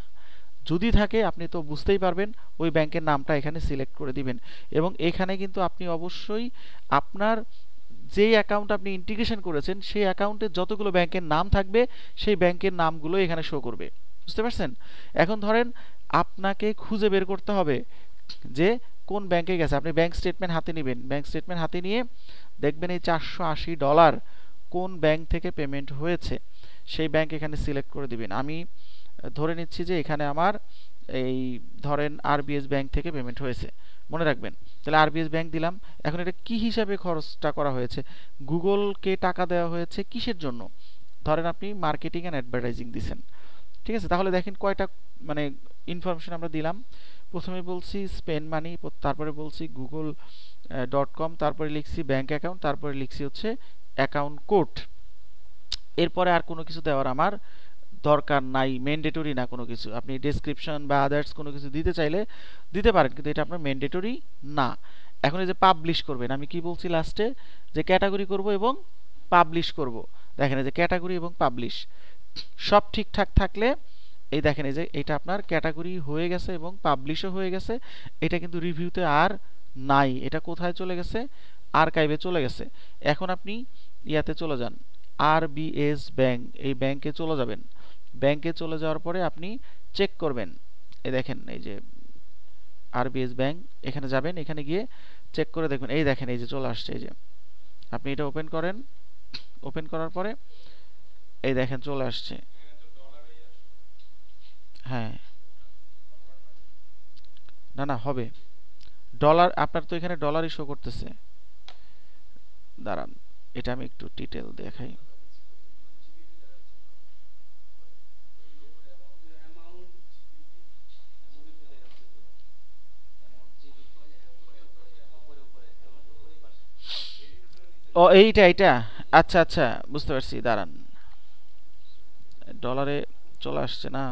যদি থাকে আপনি তো বুঝতেই পারবেন, ওই ব্যাংকের নামটা এখানে সিলেক্ট করে দিবেন। এবং এখানে কিন্তু আপনি অবশ্যই আপনার যেই অ্যাকাউন্ট আপনি ইন্টিগ্রেশন করেছেন সেই অ্যাকাউন্টে যতগুলো ব্যাংকের নাম থাকবে সেই ব্যাংকের নামগুলো এখানে শো করবে, বুঝতে পারছেন। এখন ধরেন আপনাকে খুঁজে বের করতে হবে যে কোন ব্যাংকে গেছে, আপনি ব্যাংক স্টেটমেন্ট হাতে নেবেন, ব্যাংক স্টেটমেন্ট হাতে নিয়ে দেখবেন এই $480 কোন ব্যাংক থেকে পেমেন্ট হয়েছে, সেই ব্যাংক এখানে সিলেক্ট করে দিবেন। আমি ধরে নিচ্ছি যে এখানে আমার এই ধরেন আরবিএস ব্যাংক থেকে পেমেন্ট হয়েছে, মনে রাখবেন। তাহলে আরবিএস ব্যাংক দিলাম। এখন এটা কি হিসাবে খরচটা করা হয়েছে, গুগলকে টাকা দেওয়া হয়েছে কিসের জন্য, ধরেন আপনি মার্কেটিং অ্যান্ড অ্যাডভার্টাইজিং দিছেন, ঠিক আছে। তাহলে দেখেন কয়টা মানে ইনফরমেশন আমরা দিলাম, প্রথমে বলছি স্পেন্ড মানি, তারপরে বলছি google.com, তারপরে লিখছি ব্যাংক অ্যাকাউন্ট, তারপরে লিখছি হচ্ছে অ্যাকাউন্ট কোড। এরপরে আর কোনো কিছু দেওয়ার আমার দরকার নাই, ম্যান্ডেটরি না কোনো কিছু। আপনি ডেসক্রিপশন বা আদার্স কোনো কিছু দিতে চাইলে দিতে পারেন, কিন্তু এটা আপনার ম্যান্ডেটরি না। এখন এই যে পাবলিশ করবেন, আমি কি বলছি লাস্টে, যে ক্যাটাগরি করব এবং পাবলিশ করব। দেখেন এই যে ক্যাটাগরি এবং পাবলিশ সব ঠিকঠাক থাকলে এই দেখেন এই যে এটা আপনার ক্যাটাগরি হয়ে গেছে এবং পাবলিশও হয়ে গেছে। এটা কিন্তু রিভিউতে আর নাই, এটা কোথায় চলে গেছে, আর্কাইভে চলে গেছে। এখন আপনি ইয়াতে চলে যান, আরবিএস ব্যাংক, এই ব্যাংকে চলে যাবেন। ব্যাংকে চলে যাওয়ার পরে আপনি চেক করবেন, এই দেখেন এই যে আরবিএস ব্যাংক, এখানে যাবেন, এখানে গিয়ে চেক করে দেখবেন, এই দেখেন এই যে চলে আসছে, এই যে আপনি এটা ওপেন করেন, ওপেন করার পরে এই দেখেন চলে আসছে। হ্যাঁ, না না হবে ডলার, আপনার তো এখানে ডলারই শো করতেছে। দাঁড়ান, এটা আমি একটু ডিটেল দেখাই। ও এইটা এইটা, আচ্ছা আচ্ছা বুঝতে পারছি, দাঁড়ান ডলারে চলে আসছে না,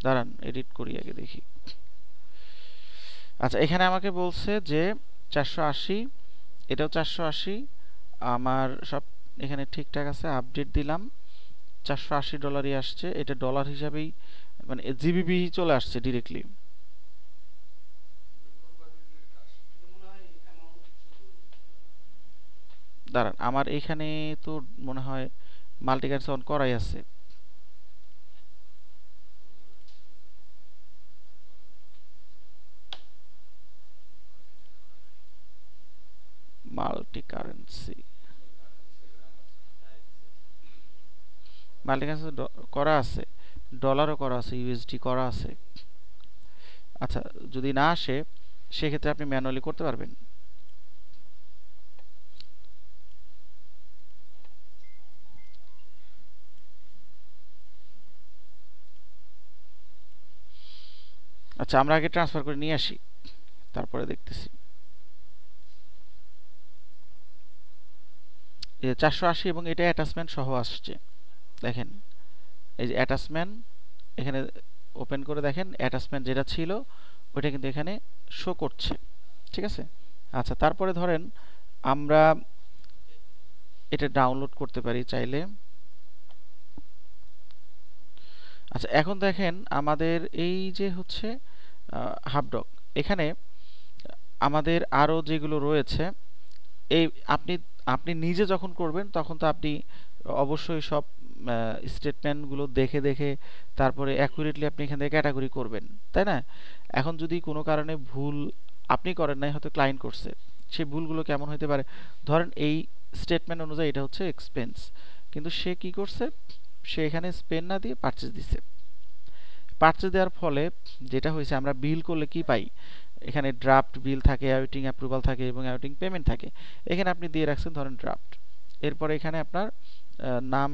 দাঁড়ান এডিট করি আগে দেখি। আচ্ছা এখানে আমাকে বলছে যে 480, এটাও 480, আমার সব এখানে ঠিকঠাক আছে, আপডেট দিলাম, $480 আসছে, এটা ডলার হিসাবেই মানে জিবিবি চলে আসছে ডিরেক্টলি। দাঁড়ান আমার এখানে তো মনে হয় মাল্টি কারেন্সি অন করাই আছে। মাল্টি কারেন্সি, মাল্টি কারেন্সি করা আছে, ডলারও করা আছে, ইউএসডি করা আছে। আচ্ছা যদি না আসে সেক্ষেত্রে আপনি ম্যানুয়ালি করতে পারবেন। আচ্ছা আমরা আগে ট্রান্সফার করে নিয়ে আসি, তারপরে দেখতেছি। এই যে 480 এবং এটা অ্যাটাচমেন্ট সহ আসছে, দেখেন এই যে অ্যাটাচমেন্ট, এখানে ওপেন করে দেখেন অ্যাটাচমেন্ট যেটা ছিল ওইটা কিন্তু এখানে শো করছে, ঠিক আছে। আচ্ছা তারপরে ধরেন আমরা এটা ডাউনলোড করতে পারি চাইলে। আচ্ছা এখন দেখেন আমাদের এই যে হচ্ছে হাবডক, এখানে আমাদের আরও যেগুলো রয়েছে, এই আপনি আপনি নিজে যখন করবেন তখন তো আপনি অবশ্যই সব স্টেটমেন্টগুলো দেখে দেখে তারপরে অ্যাকুরেটলি আপনি এখান থেকে ক্যাটাগরি করবেন, তাই না? এখন যদি কোনো কারণে ভুল আপনি করেন নাই, হয়তো ক্লায়েন্ট করছে, সেই ভুলগুলো কেমন হতে পারে, ধরেন এই স্টেটমেন্ট অনুযায়ী এটা হচ্ছে এক্সপেন্স, কিন্তু সে কি করছে, সে এখানে স্পেন্ড না দিয়ে পারচেজ দিছে। পারচেজ দেওয়ার ফলে যেটা হয়েছে, আমরা বিল করলে কি পাই, এখানে ড্রাফট বিল থাকে, অ্যাওয়েটিং অ্যাপ্রুভাল থাকে এবং অ্যাওয়েটিং পেমেন্ট থাকে। এখানে আপনি দিয়ে রাখছেন ধরেন ড্রাফট, এরপরে এখানে আপনার নাম,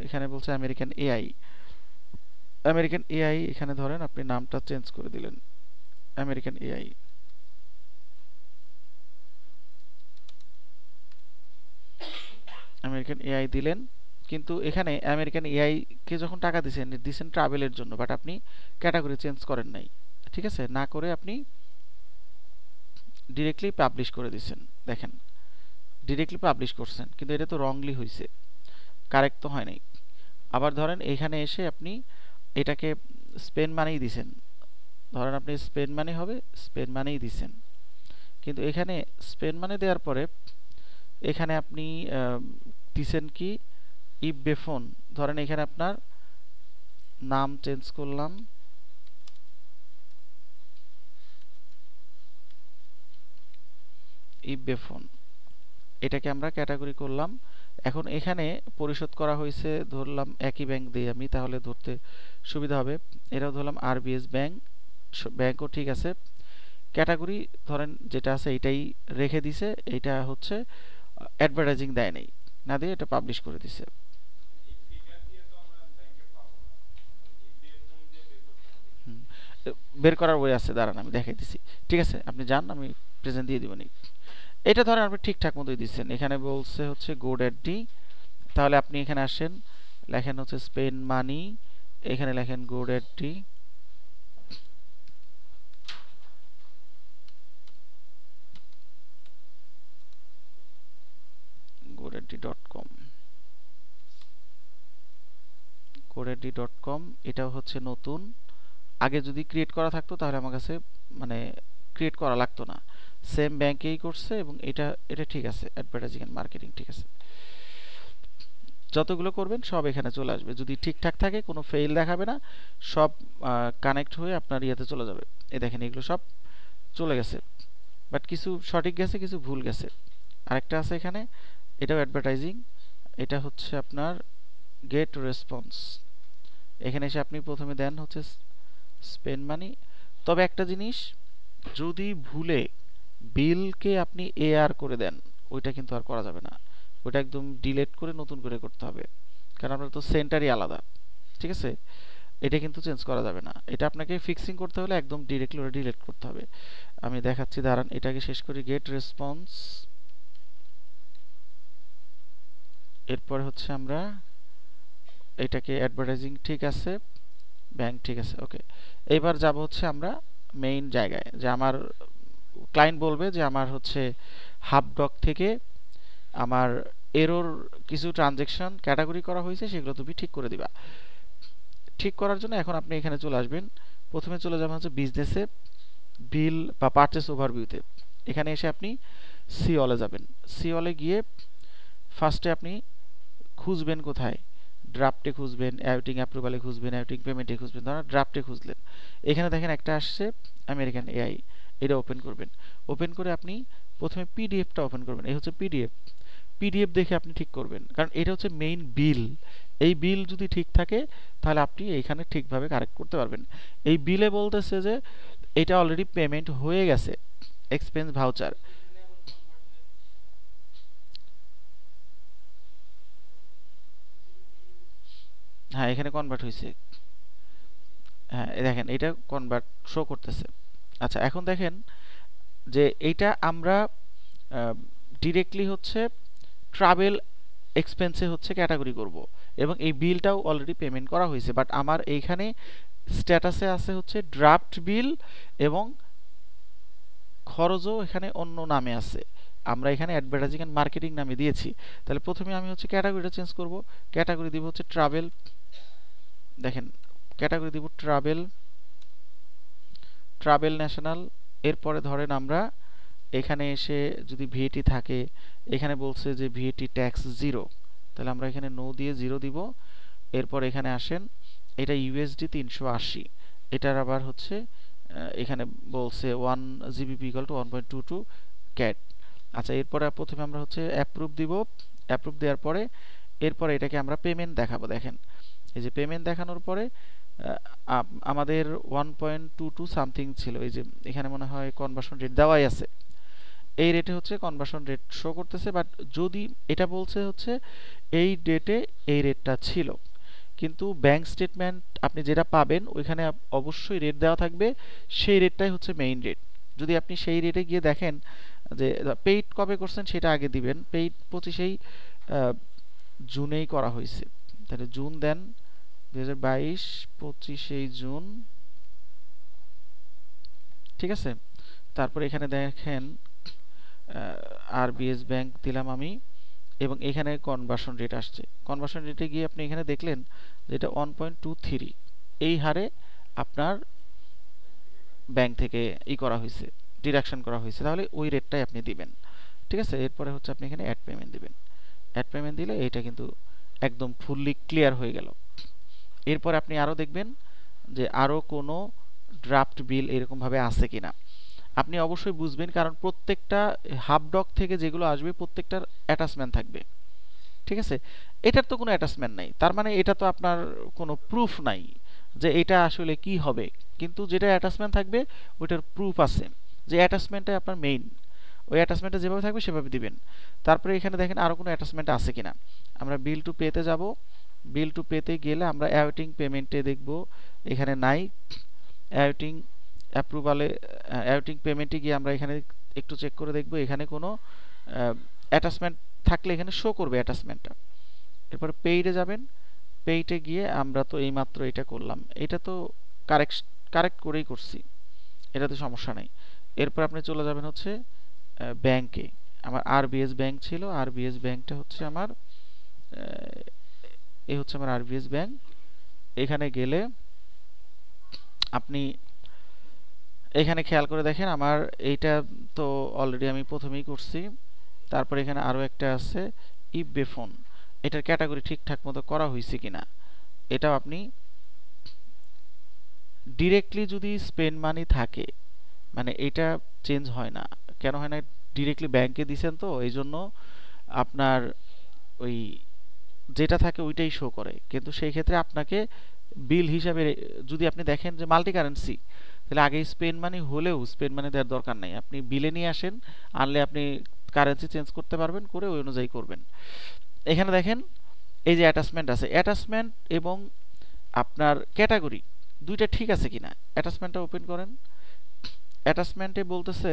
এখানে বলছে আমেরিকান এআই, আমেরিকান এআই, এখানে ধরেন আপনি নামটা চেঞ্জ করে দিলেন আমেরিকান এআই, আমেরিকান এআই দিলেন, কিন্তু এখানে আমেরিকান এআই কে যখন টাকা দিচ্ছেন দিচ্ছেন ট্রাভেলের জন্য, বাট আপনি ক্যাটাগরি চেঞ্জ করেন নাই, ঠিক আছে, না করে আপনি ডিরেক্টলি পাবলিশ করে দিচ্ছেন, দেখেন ডিরেক্টলি পাবলিশ করছেন, কিন্তু এটা তো রংলি হয়েছে, কারেক্ট তো হয় নাই। আবার ধরেন এখানে এসে আপনি এটাকে স্পেন্ড মানেই দিছেন, ধরেন আপনি স্পেন্ড মানি হবে, স্পেন্ড মানেই দিছেন, কিন্তু এখানে স্পেন্ড মানি দেওয়ার পরে এখানে আপনি দিছেন কি ইফ বেফোন, ধরেন এখানে আপনার নাম চেঞ্জ করলাম, ইফ বেফোন, এটাকে আমরা ক্যাটাগরি করলাম। এখন এখানে পরিশোধ করা হয়েছে ধরলাম একই ব্যাংক দিয়ে আমি, তাহলে ধরতে সুবিধা হবে, এটাও ধরলাম আরবিএস ব্যাংক, ব্যাংকও ঠিক আছে, ক্যাটাগরি ধরেন যেটা আছে এটাই রেখে দিছে, এইটা হচ্ছে অ্যাডভার্টাইজিং দেয় নাই, না দিয়ে এটা পাবলিশ করে দিছে। হুম, বের করার ওয়ে আছে, দাঁড়ান আমি দেখাই দিছি, ঠিক আছে আপনি যান, আমি প্রেজেন্ট দিয়ে দিবনি। এটা ধরেন আপনি ঠিকঠাক মতোই দিচ্ছেন, এখানে বলছে হচ্ছে গুড অ্যাট ডি, তাহলে আপনি এখানে আসেন, লেখেন হচ্ছে স্পেন্ড মানি, এখানে লেখেন good at D, godaddy.com, godaddy.com, এটাও হচ্ছে নতুন, আগে যদি ক্রিয়েট করা থাকতো তাহলে আমার কাছে মানে ক্রিয়েট করা লাগতো না, সেম ব্যাংকেই করছে এবং এটা এটা ঠিক আছে, অ্যাডভার্টাইজিং এন্ড মার্কেটিং ঠিক আছে। যতগুলো করবেন সব এখানে চলে আসবে, যদি ঠিকঠাক থাকে কোনো ফেইল দেখাবে না, সব কানেক্ট হয়ে আপনার ইয়েতে চলে যাবে। এই দেখেন এগুলো সব চলে গেছে, বাট কিছু সঠিক গেছে কিছু ভুল গেছে। আরেকটা আছে এখানে, এটাও অ্যাডভার্টাইজিং, এটা হচ্ছে আপনার গেট রেসপন্স। এখানে এসে আপনি প্রথমে দেন হচ্ছে স্পেন্ড মানি। তবে একটা জিনিস, যদি ভুলে বিলকে আপনি এআর করে দেন ওইটা কিন্তু আর করা যাবে না, ওইটা একদম ডিলিট করে নতুন করে করতে হবে, কারণ আপনার তো সেন্টারই আলাদা, ঠিক আছে। এটা কিন্তু চেঞ্জ করা যাবে না, এটা আপনাকে ফিক্সিং করতে হলে একদম ডিরেক্টলি ওটা ডিলিট করতে হবে। আমি দেখাচ্ছি, দাঁড়ান এটাকে শেষ করি, গেট রেসপন্স। এরপর হচ্ছে আমরা এটাকে অ্যাডভার্টাইজিং ঠিক আছে, ব্যাংক ঠিক আছে, ওকে। এবার যাব হচ্ছে আমরা মেইন জায়গায়, যে আমার ক্লায়েন্ট বলবে যে আমার হচ্ছে হাবডক থেকে আমার এরর কিছু ট্রানজ্যাকশন ক্যাটাগরি করা হয়েছে, সেগুলো তুমি ঠিক করে দিবা। ঠিক করার জন্য এখন আপনি এখানে চলে আসবেন, প্রথমে চলে যাবেন হচ্ছে বিজনেসে, বিল বা পারচেস ওভারভিউতে। এখানে এসে আপনি সি অলে যাবেন, সি অলে গিয়ে ফার্স্টে আপনি খুঁজবেন কোথায়, ড্রাফটে খুঁজবেন, অ্যাউটিং অ্যাপ্রুভালে খুঁজবেন, অ্যাউটিং পেমেন্টে খুঁজবেন, ধরুন ড্রাফটে খুঁজলেন। এখানে দেখেন একটা আসছে আমেরিকান এআই, এটা ওপেন করবেন। ওপেন করে আপনি প্রথমে পিডিএফটা ওপেন করবেন, এই হচ্ছে পিডিএফ। পিডিএফ দেখে আপনি ঠিক করবেন, কারণ এটা হচ্ছে মেইন বিল। এই বিল যদি ঠিক থাকে তাহলে আপনি এইখানে ঠিকভাবে কারেক্ট করতে পারবেন। এই বিলে বলতেছে যে এটা অলরেডি পেমেন্ট হয়ে গেছে, এক্সপেন্স ভাউচার। হ্যাঁ এখানে কনভার্ট হয়েছে, হ্যাঁ দেখেন এটা কনভার্ট শো করতেছে। আচ্ছা এখন দেখেন যে এইটা আমরা ডিরেক্টলি হচ্ছে ট্রাভেল এক্সপেন্সে হচ্ছে ক্যাটাগরি করব, এবং এই বিলটাও অলরেডি পেমেন্ট করা হয়েছে, বাট আমার এইখানে স্ট্যাটাসে আছে হচ্ছে ড্রাফট বিল এবং খরচও এখানে অন্য নামে আছে, আমরা এখানে অ্যাডভার্টাইজিং এন্ড মার্কেটিং নামে দিয়েছি। তাহলে প্রথমে আমি হচ্ছে ক্যাটাগরিটা চেঞ্জ করব, ক্যাটাগরি দিব হচ্ছে ট্রাভেল, দেখেন ক্যাটাগরি দিব ট্রাভেল, ট্রাভেল ন্যাশনাল। এরপরে ধরেন আমরা এখানে এসে যদি ভিএটি থাকে, এখানে বলছে যে ভিএটি ট্যাক্স 0, তাহলে আমরা এখানে নো দিয়ে 0 দিব। এরপর এখানে আসেন, এটা ইউএসডি 380, এটার আবার হচ্ছে এখানে বলছে 1 জিবিপি ইকুয়াল টু 1.22 ক্যাট। আচ্ছা এরপরে প্রথমে আমরা হচ্ছে অ্যাপ্রুভ দিব, অ্যাপ্রুভ দেওয়ার পরে এরপরে এটাকে আমরা পেমেন্ট দেখাবো। দেখেন এই যে পেমেন্ট দেখানোর পরে আমাদের 1.22 সামথিং ছিল, এই যে এখানে মনে হয় কনভার্সন রেট দেওয়াই আছে, এই রেটে হচ্ছে কনভার্সন রেট শো করতেছে। বাট যদি এটা বলছে হচ্ছে এই ডেটে এই রেটটা ছিল, কিন্তু ব্যাংক স্টেটমেন্ট আপনি যেটা পাবেন ওইখানে অবশ্যই রেট দেওয়া থাকবে, সেই রেটটাই হচ্ছে মেইন রেট। যদি আপনি সেই রেটে গিয়ে দেখেন যে পেইড কবে করছেন সেটা আগে দিবেন, পেইড 25 জুনেই করা হয়েছে, তাহলে জুন দেন 2022 25 জুন, ঠিক আছে। তারপর এখানে দেখেন আরবিএস ব্যাংক দিলাম আমি, এবং এখানে কনভার্সন রেট আসছে। কনভার্সন রেটে গিয়ে আপনি এখানে দেখলেন যে এটা 1.23, এই হারে আপনার ব্যাংক থেকে করা হয়েছে, ডিডাকশন করা হয়েছে, তাহলে ওই রেটটাই আপনি দিবেন, ঠিক আছে। এরপরে হচ্ছে আপনি এখানে অ্যাড পেমেন্ট দিবেন, অ্যাড পেমেন্ট দিলে এটা কিন্তু একদম ফুললি ক্লিয়ার হয়ে গেল। এরপর আপনি আরও দেখবেন যে আরও কোনো ড্রাফট বিল এরকমভাবে আছে কিনা, আপনি অবশ্যই বুঝবেন, কারণ প্রত্যেকটা হাবডক থেকে যেগুলো আসবে প্রত্যেকটার অ্যাটাচমেন্ট থাকবে, ঠিক আছে। এটার তো কোনো অ্যাটাচমেন্ট নাই, তার মানে এটা তো আপনার কোনো প্রুফ নাই যে এটা আসলে কি হবে, কিন্তু যেটা অ্যাটাচমেন্ট থাকবে ওইটার প্রুফ আছে, যে অ্যাটাচমেন্টটা আপনার মেইন, ওই অ্যাটাচমেন্টটা যেভাবে থাকবে সেভাবে দিবেন। তারপরে এখানে দেখেন আরও কোনো অ্যাটাচমেন্ট আছে কিনা, আমরা বিল টু পেতে যাব, বিল টু পেতে গেলে আমরা অ্যাওয়েটিং পেমেন্টে দেখব, এখানে নাই। অ্যাওয়েটিং অ্যাপ্রুভালে অ্যাওয়েটিং পেমেন্টে গিয়ে আমরা এখানে একটু চেক করে দেখব এখানে কোনো অ্যাটাচমেন্ট থাকলে এখানে শো করবে অ্যাটাচমেন্টটা। এরপর পেইডে যাবেন, পেইডে গিয়ে আমরা তো এইমাত্র এটা করলাম, এটা তো কারেক্ট করেই করছি, এটাতে সমস্যা নেই। এরপর আপনি চলে যাবেন হচ্ছে ব্যাংকে, আমার আরবিএস ব্যাংক ছিল, আরবিএস ব্যাংকটা হচ্ছে আমার এই হচ্ছে আমার আরবিএস ব্যাংক। এখানে গেলে আপনি এখানে খেয়াল করে দেখেন আমার এইটা তো অলরেডি আমি প্রথমেই করছি। তারপর এখানে আরও একটা আছে ইফ বেফোন, এটার ক্যাটাগরি ঠিকঠাক মতো করা হয়েছে কিনা এটাও আপনি ডিরেক্টলি যদি স্পেন্ড মানি থাকে, মানে এটা চেঞ্জ হয় না। কেন হয় না? ডিরেক্টলি ব্যাংকে দিছেন তো এই জন্য আপনার ওই যেটা থাকে ওইটাই শো করে, কিন্তু সেই ক্ষেত্রে আপনাকে বিল হিসাবে যদি আপনি দেখেন যে মাল্টি কারেন্সি, তাহলে আগে স্পেন্ড মানি হলেও স্পেন্ড মানি দেওয়ার দরকার নাই, আপনি বিলে নিয়ে আসেন, আনলে আপনি কারেন্সি চেঞ্জ করতে পারবেন, করে ওই অনুযায়ী করবেন। এখানে দেখেন এই যে অ্যাটাচমেন্ট আছে, অ্যাটাচমেন্ট এবং আপনার ক্যাটাগরি দুইটা ঠিক আছে কিনা। অ্যাটাচমেন্টটা ওপেন করেন, অ্যাটাচমেন্টে বলতেছে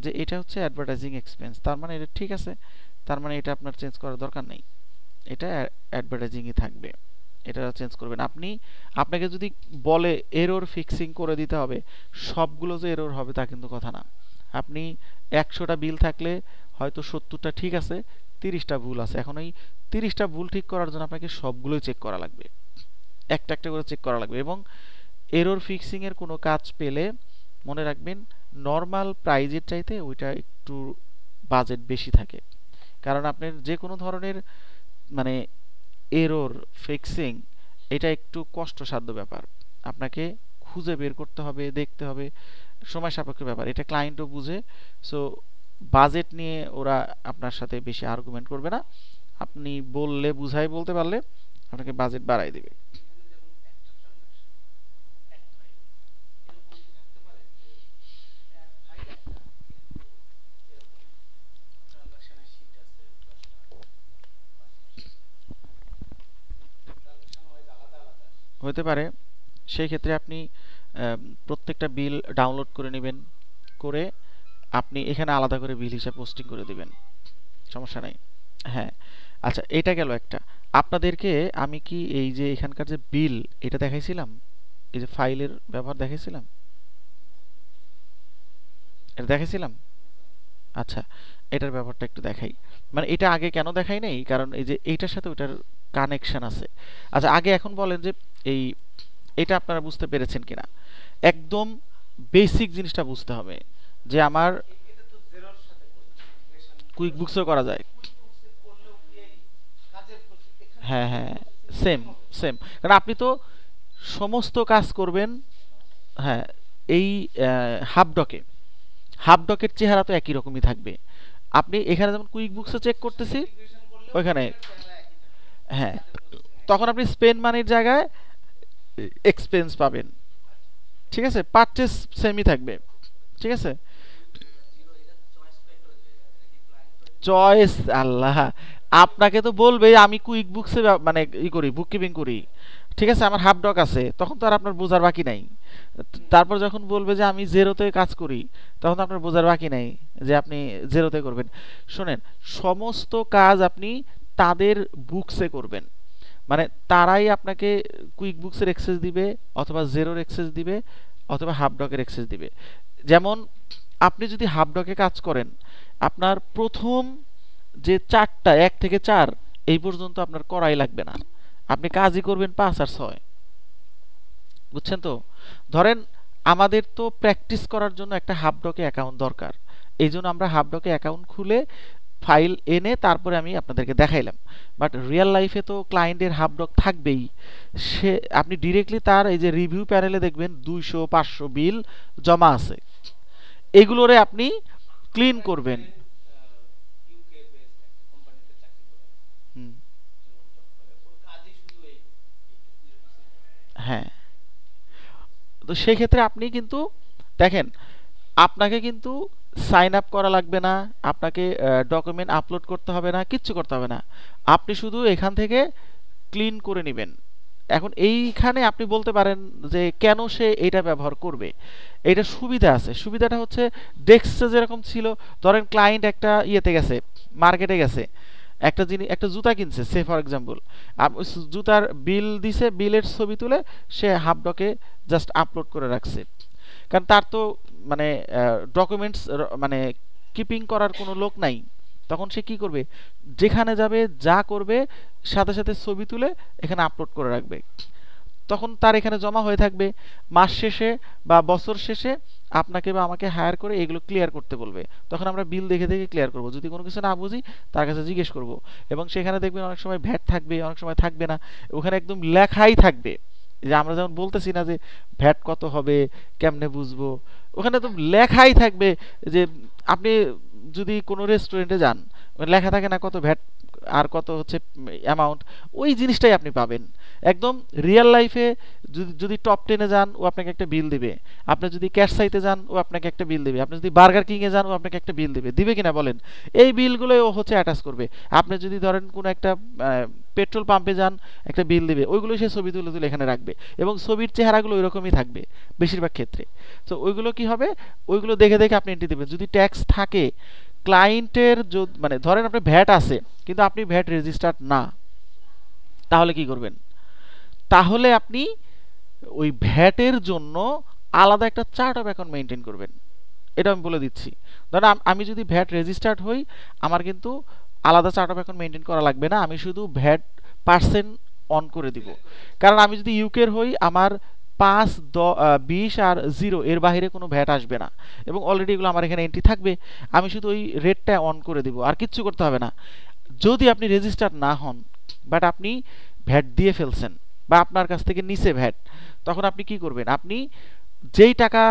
যে এটা হচ্ছে অ্যাডভার্টাইজিং এক্সপেন্স, তার মানে এটা ঠিক আছে, তার মানে এটা আপনার চেঞ্জ করার দরকার নেই, এটা অ্যাডভার্টাইজিংই থাকবে, এটা চেঞ্জ করবেন। আপনাকে যদি বলে এরর ফিক্সিং করে দিতে হবে, সবগুলো যে এরর হবে তা কিন্তু কথা না। আপনি 100টা বিল থাকলে হয়তো 70টা ঠিক আছে, 30টা ভুল আছে। এখন এই 30টা ভুল ঠিক করার জন্য আপনাকে সবগুলোই চেক করা লাগবে, একটা একটা করে চেক করা লাগবে। এবং এরর ফিক্সিং এর কোনো কাজ পেলে মনে রাখবেন নর্মাল প্রাইজের চাইতে ওইটা একটু বাজেট বেশি থাকে, কারণ আপনার যে কোনো ধরনের মানে এরর ফিক্সিং এটা একটু কষ্টসাধ্য ব্যাপার, আপনাকে খুঁজে বের করতে হবে, দেখতে হবে, সময় সাপেক্ষ ব্যাপার, এটা ক্লায়েন্টও বুঝে। সো বাজেট নিয়ে ওরা আপনার সাথে বেশি আর্গুমেন্ট করবে না, আপনি বললে বুঝাই বলতে পারলে আপনাকে বাজেট বাড়াই দিবে। হতে পারে, সেই ক্ষেত্রে আপনি প্রত্যেকটা বিল ডাউনলোড করে নেবেন, করে আপনি এখানে আলাদা করে বিল হিসাব পোস্টিং করে দিবেন, সমস্যা নাই। হ্যাঁ, আচ্ছা এটা গেল একটা। আপনাদেরকে আমি কি এই যে এখানকার যে বিল এটা দেখাইছিলাম, এই যে ফাইলের ব্যবহার দেখাইছিলাম, এটা দেখাইছিলাম। আচ্ছা, এটার ব্যাপারটা একটু দেখাই। মানে এটা আগে কেন দেখাই নাই, কারণ এই যে এইটার সাথে ওটার কানেকশন আছে। আচ্ছা আগে এখন বলেন যে এই এটা আপনারা বুঝতে পেরেছেন কিনা। একদম বেসিক জিনিসটা বুঝতে হবে যে আমার কুইক বুকসও করা যায়। হ্যাঁ হ্যাঁ, সেম সেম, কারণ আপনি তো সমস্ত কাজ করবেন। হ্যাঁ, এই হাফডকে, হাফডকের চেহারা তো একই রকমই থাকবে। আপনি এখানে যেমন কুইক বুকসে চেক করতেছি ওইখানে, হ্যাঁ, তখন আপনি স্পেন্ড মানির জায়গায় এক্সপেন্স পাবেন, ঠিক আছে, পারচেস সেমই থাকবে, ঠিক আছে। চয়েস আল্লাহ, আপনাকে তো বলবে আমি কুইক বুকসে মানে ই করি, বুক কিপিং করি, ঠিক আছে, আমার হাফ ডক আছে, তখন তো আর আপনার বোঝার বাকি নাই। তারপর যখন বলবে যে আমি জেরোতে কাজ করি, তখন তো আপনার বোঝার বাকি নাই যে আপনি জেরোতে করবেন। শোনেন, সমস্ত কাজ আপনি তাদের বুকসে করবেন, মানে তারাই আপনাকে কুইক বুকসের অ্যাক্সেস দিবে, অথবা জেরোর অ্যাক্সেস দিবে, অথবা হাফ ডকের অ্যাক্সেস দিবে। যেমন আপনি যদি হাফ ডকে কাজ করেন, আপনার প্রথম যে 4টা 1 থেকে 4 এই পর্যন্ত আপনার করাই লাগবে না, আপনি কাজই করবেন 5 আর 6, বুঝছেন তো। ধরেন আমাদের তো প্র্যাকটিস করার জন্য একটা হাফডকে অ্যাকাউন্ট দরকার, এই জন্য আমরা হাফডকে অ্যাকাউন্ট খুলে ফাইল এনে তারপরে আমি আপনাদেরকে দেখাইলাম। বাট রিয়েল লাইফে তো ক্লায়েন্টের হাফডক থাকবেই, সে আপনি ডিরেক্টলি তার এই যে রিভিউ প্যানেলে দেখবেন 200 500 বিল জমা আছে, এগুলোরে আপনি ক্লিন করবেন। হুম, হ্যাঁ, তো সেই ক্ষেত্রে আপনি কিন্তু দেখেন, আপনাকে কিন্তু সাইন আপ করা লাগবে না, আপনাকে ডকুমেন্ট আপলোড করতে হবে না, কিচ্ছু করতে হবে না, আপনি শুধু এখান থেকে ক্লিন করে নেবেন। এখন এইখানে আপনি বলতে পারেন যে কেন সে এটা ব্যবহার করবে, এটা সুবিধা আছে। সুবিধাটা হচ্ছে ডেস্কে যেরকম ছিল, ধরেন ক্লায়েন্ট একটা ইয়েতে গেছে, মার্কেটে গেছে, একটা জিনিস একটা জুতা কিনছে সে ফর এক্সাম্পল, জুতার বিল দিছে, বিলের ছবি তুলে সে হাফডকে জাস্ট আপলোড করে রাখছে, কারণ তার তো মানে ডকুমেন্টস মানে কিপিং করার কোনো লোক নাই। তখন সে কি করবে, যেখানে যাবে যা করবে সাথে সাথে ছবি তুলে এখানে আপলোড করে রাখবে। তখন তার এখানে জমা হয়ে থাকবে। মাস শেষে বা বছর শেষে আপনাকে বা আমাকে হায়ার করে এগুলো ক্লিয়ার করতে বলবে। তখন আমরা বিল দেখে দেখে ক্লিয়ার করব। যদি কোনো কিছু না বুঝি তার কাছে জিজ্ঞেস করব। এবং সেখানে দেখবেন অনেক সময় ভ্যাট থাকবে, অনেক সময় থাকবে না। ওখানে একদম লেখাই থাকবে, যে আমরা যেমন বলতেছি না যে ভ্যাট কত হবে, কেমনে বুঝবো, ওখানে তো লেখাই থাকবে। যে আপনি যদি কোনো রেস্টুরেন্টে যান, লেখা থাকে না কত ভ্যাট আর কত হচ্ছে অ্যামাউন্ট, ওই জিনিসটাই আপনি পাবেন একদম রিয়েল লাইফে। যদি টপ 10-এ যান, ও আপনাকে একটা বিল দিবে। আপনি যদি ক্যাশ সাইতে যান, ও আপনাকে একটা বিল দিবে। আপনি যদি বার্গার কিংয়ে যান, ও আপনাকে একটা বিল দিবে। দিবে কিনা বলেন? এই বিলগুলো ও হচ্ছে অ্যাটাচ করবে। আপনি যদি ধরেন কোনো একটা পেট্রোল পাম্পে যান, একটা বিল দিবে, ওইগুলো সে ছবি তুলে তুলে এখানে রাখবে। এবং ছবির চেহারাগুলো ওই রকমই থাকবে বেশিরভাগ ক্ষেত্রে। তো ওইগুলো কি হবে, ওইগুলো দেখে দেখে আপনি এন্ট্রি দেবেন। যদি ট্যাক্স থাকে, ক্লায়েন্টের মানে ধরেন আপনার ভ্যাট আছে কিন্তু আপনি ভ্যাট রেজিস্টার্ড না, তাহলে কি করবেন? তাহলে আপনি ওই ভ্যাটের জন্য আলাদা একটা চার্ট অফ অ্যাকাউন্ট মেনটেন করবেন। এটা আমি বলে দিচ্ছি। ধরেন আমি যদি ভ্যাট রেজিস্টার্ড হই, আমার কিন্তু আলাদা চার্ট অফ অ্যাকাউন্ট মেনটেন করা লাগবে না। আমি শুধু ভ্যাট পার্সেন্ট অন করে দিব। কারণ আমি যদি ইউকের হই, আমার 5, 20 আর 0 এর বাইরে কোনো ভ্যাট আসবে না। এবং অলরেডি এগুলো আমার এখানে এন্ট্রি থাকবে। আমি শুধু ওই রেটটা অন করে দিব, আর কিচ্ছু করতে হবে না। যদি আপনি রেজিস্টার না হন, বাট আপনি ভ্যাট দিয়ে ফেলছেন বা আপনার কাছ থেকে নিচে ভ্যাট, তখন আপনি কি করবেন? আপনি যেই টাকা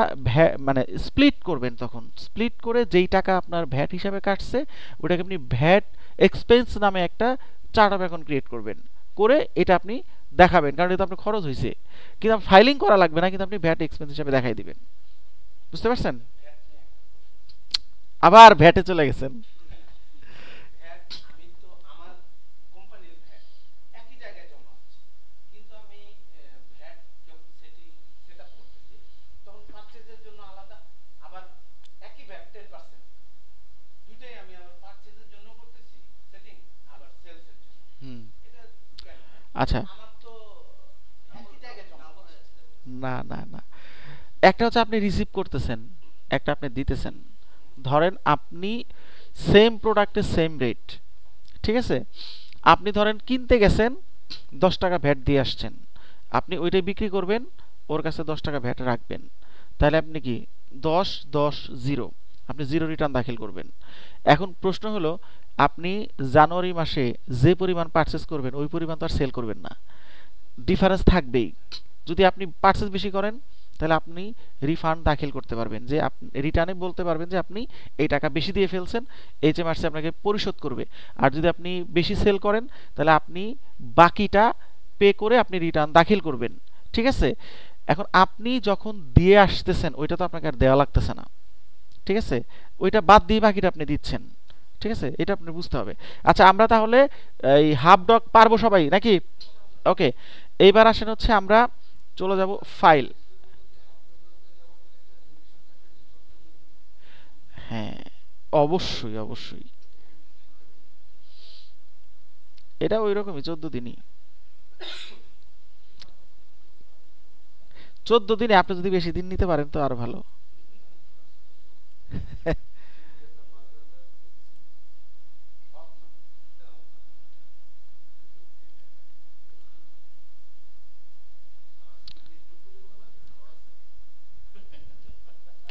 মানে স্প্লিট করবেন, তখন স্প্লিট করে যেই টাকা আপনার ভ্যাট হিসাবে কাটছে, ওটাকে আপনি ভ্যাট এক্সপেন্স নামে একটা চার্ট অফ অ্যাকাউন্ট ক্রিয়েট করবেন। করে এটা আপনি দেখাবেন, কারণ এটা আপনার খরচ হয়েছে। কিন্তু ফাইলিং করা লাগবে না, কিন্তু আপনি ভ্যাট এক্সপেন্স হিসাবে দেখাই দিবেন। বুঝতে পারছেন? আবার ভ্যাটে চলে গেছেন। হুম। আচ্ছা, না না না, একটা হচ্ছে আপনি রিসিভ করতেছেন, একটা আপনি দিতেছেন। ধরেন আপনি সেম প্রোডাক্টের সেম রেট, ঠিক আছে? আপনি ধরেন কিনতে গেছেন, 10 টাকা ভ্যাট দিয়ে আসছেন। আপনি ওইটাই বিক্রি করবেন, ওর কাছে 10 টাকা ভ্যাট রাখবেন। তাহলে আপনি কি 10, 10, 0, আপনি 0 রিটার্ন দাখিল করবেন। এখন প্রশ্ন হলো, আপনি জানুয়ারি মাসে যে পরিমাণ পারচেস করবেন, ওই পরিমাণ তো আর সেল করবেন না, ডিফারেন্স থাকবেই। যদি আপনি পারচেস বেশি করেন, তাহলে আপনি রিফান্ড দাখিল করতে পারবেন, যে আপনি রিটার্নে বলতে পারবেন যে আপনি এই টাকা বেশি দিয়ে ফেলছেন, HMRC আপনাকে পরিশোধ করবে। আর যদি আপনি বেশি সেল করেন, তাহলে আপনি বাকিটা পে করে আপনি রিটার্ন দাখিল করবেন। ঠিক আছে? এখন আপনি যখন দিয়ে আসতেছেন, ওইটা তো আপনাকে আর দেওয়া লাগতেছে না। ঠিক আছে? ওইটা বাদ দিয়ে বাকিটা আপনি দিচ্ছেন। ঠিক আছে? এটা আপনি বুঝতে হবে। আচ্ছা, আমরা তাহলে এই হাফ ডক পারবো সবাই নাকি? ওকে, এইবার আসেন হচ্ছে আমরা চলে যাব ফাইল। হ্যাঁ, অবশ্যই অবশ্যই, এটা ওই রকমই 14 দিনই। 14 দিনে আপনি যদি বেশি দিন নিতে পারেন তো আরো ভালো।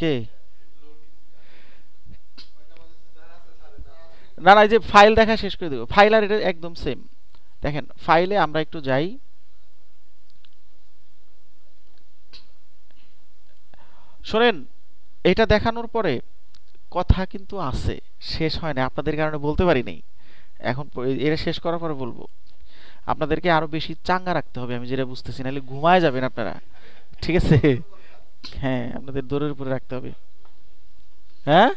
কে? না না, এই যে ফাইল দেখা শেষ করে দেবো, ফাইল আর এটা একদম সেম। দেখেন, ফাইলে আমরা একটু যাই। শোনেন, এটা দেখানোর পরে কথা কিন্তু আছে, শেষ হয় না, আপনাদের কারণে বলতে পারি নাই। এখন এটা শেষ করার পরে বলবো। আপনাদেরকে আরো বেশি চাঙ্গা রাখতে হবে, আমি যেটা বুঝতেছি, নাহলে ঘুমায় যাবেন আপনারা। ঠিক আছে? হ্যাঁ, আপনাদের দৌড়ের উপরে রাখতে হবে। হ্যাঁ,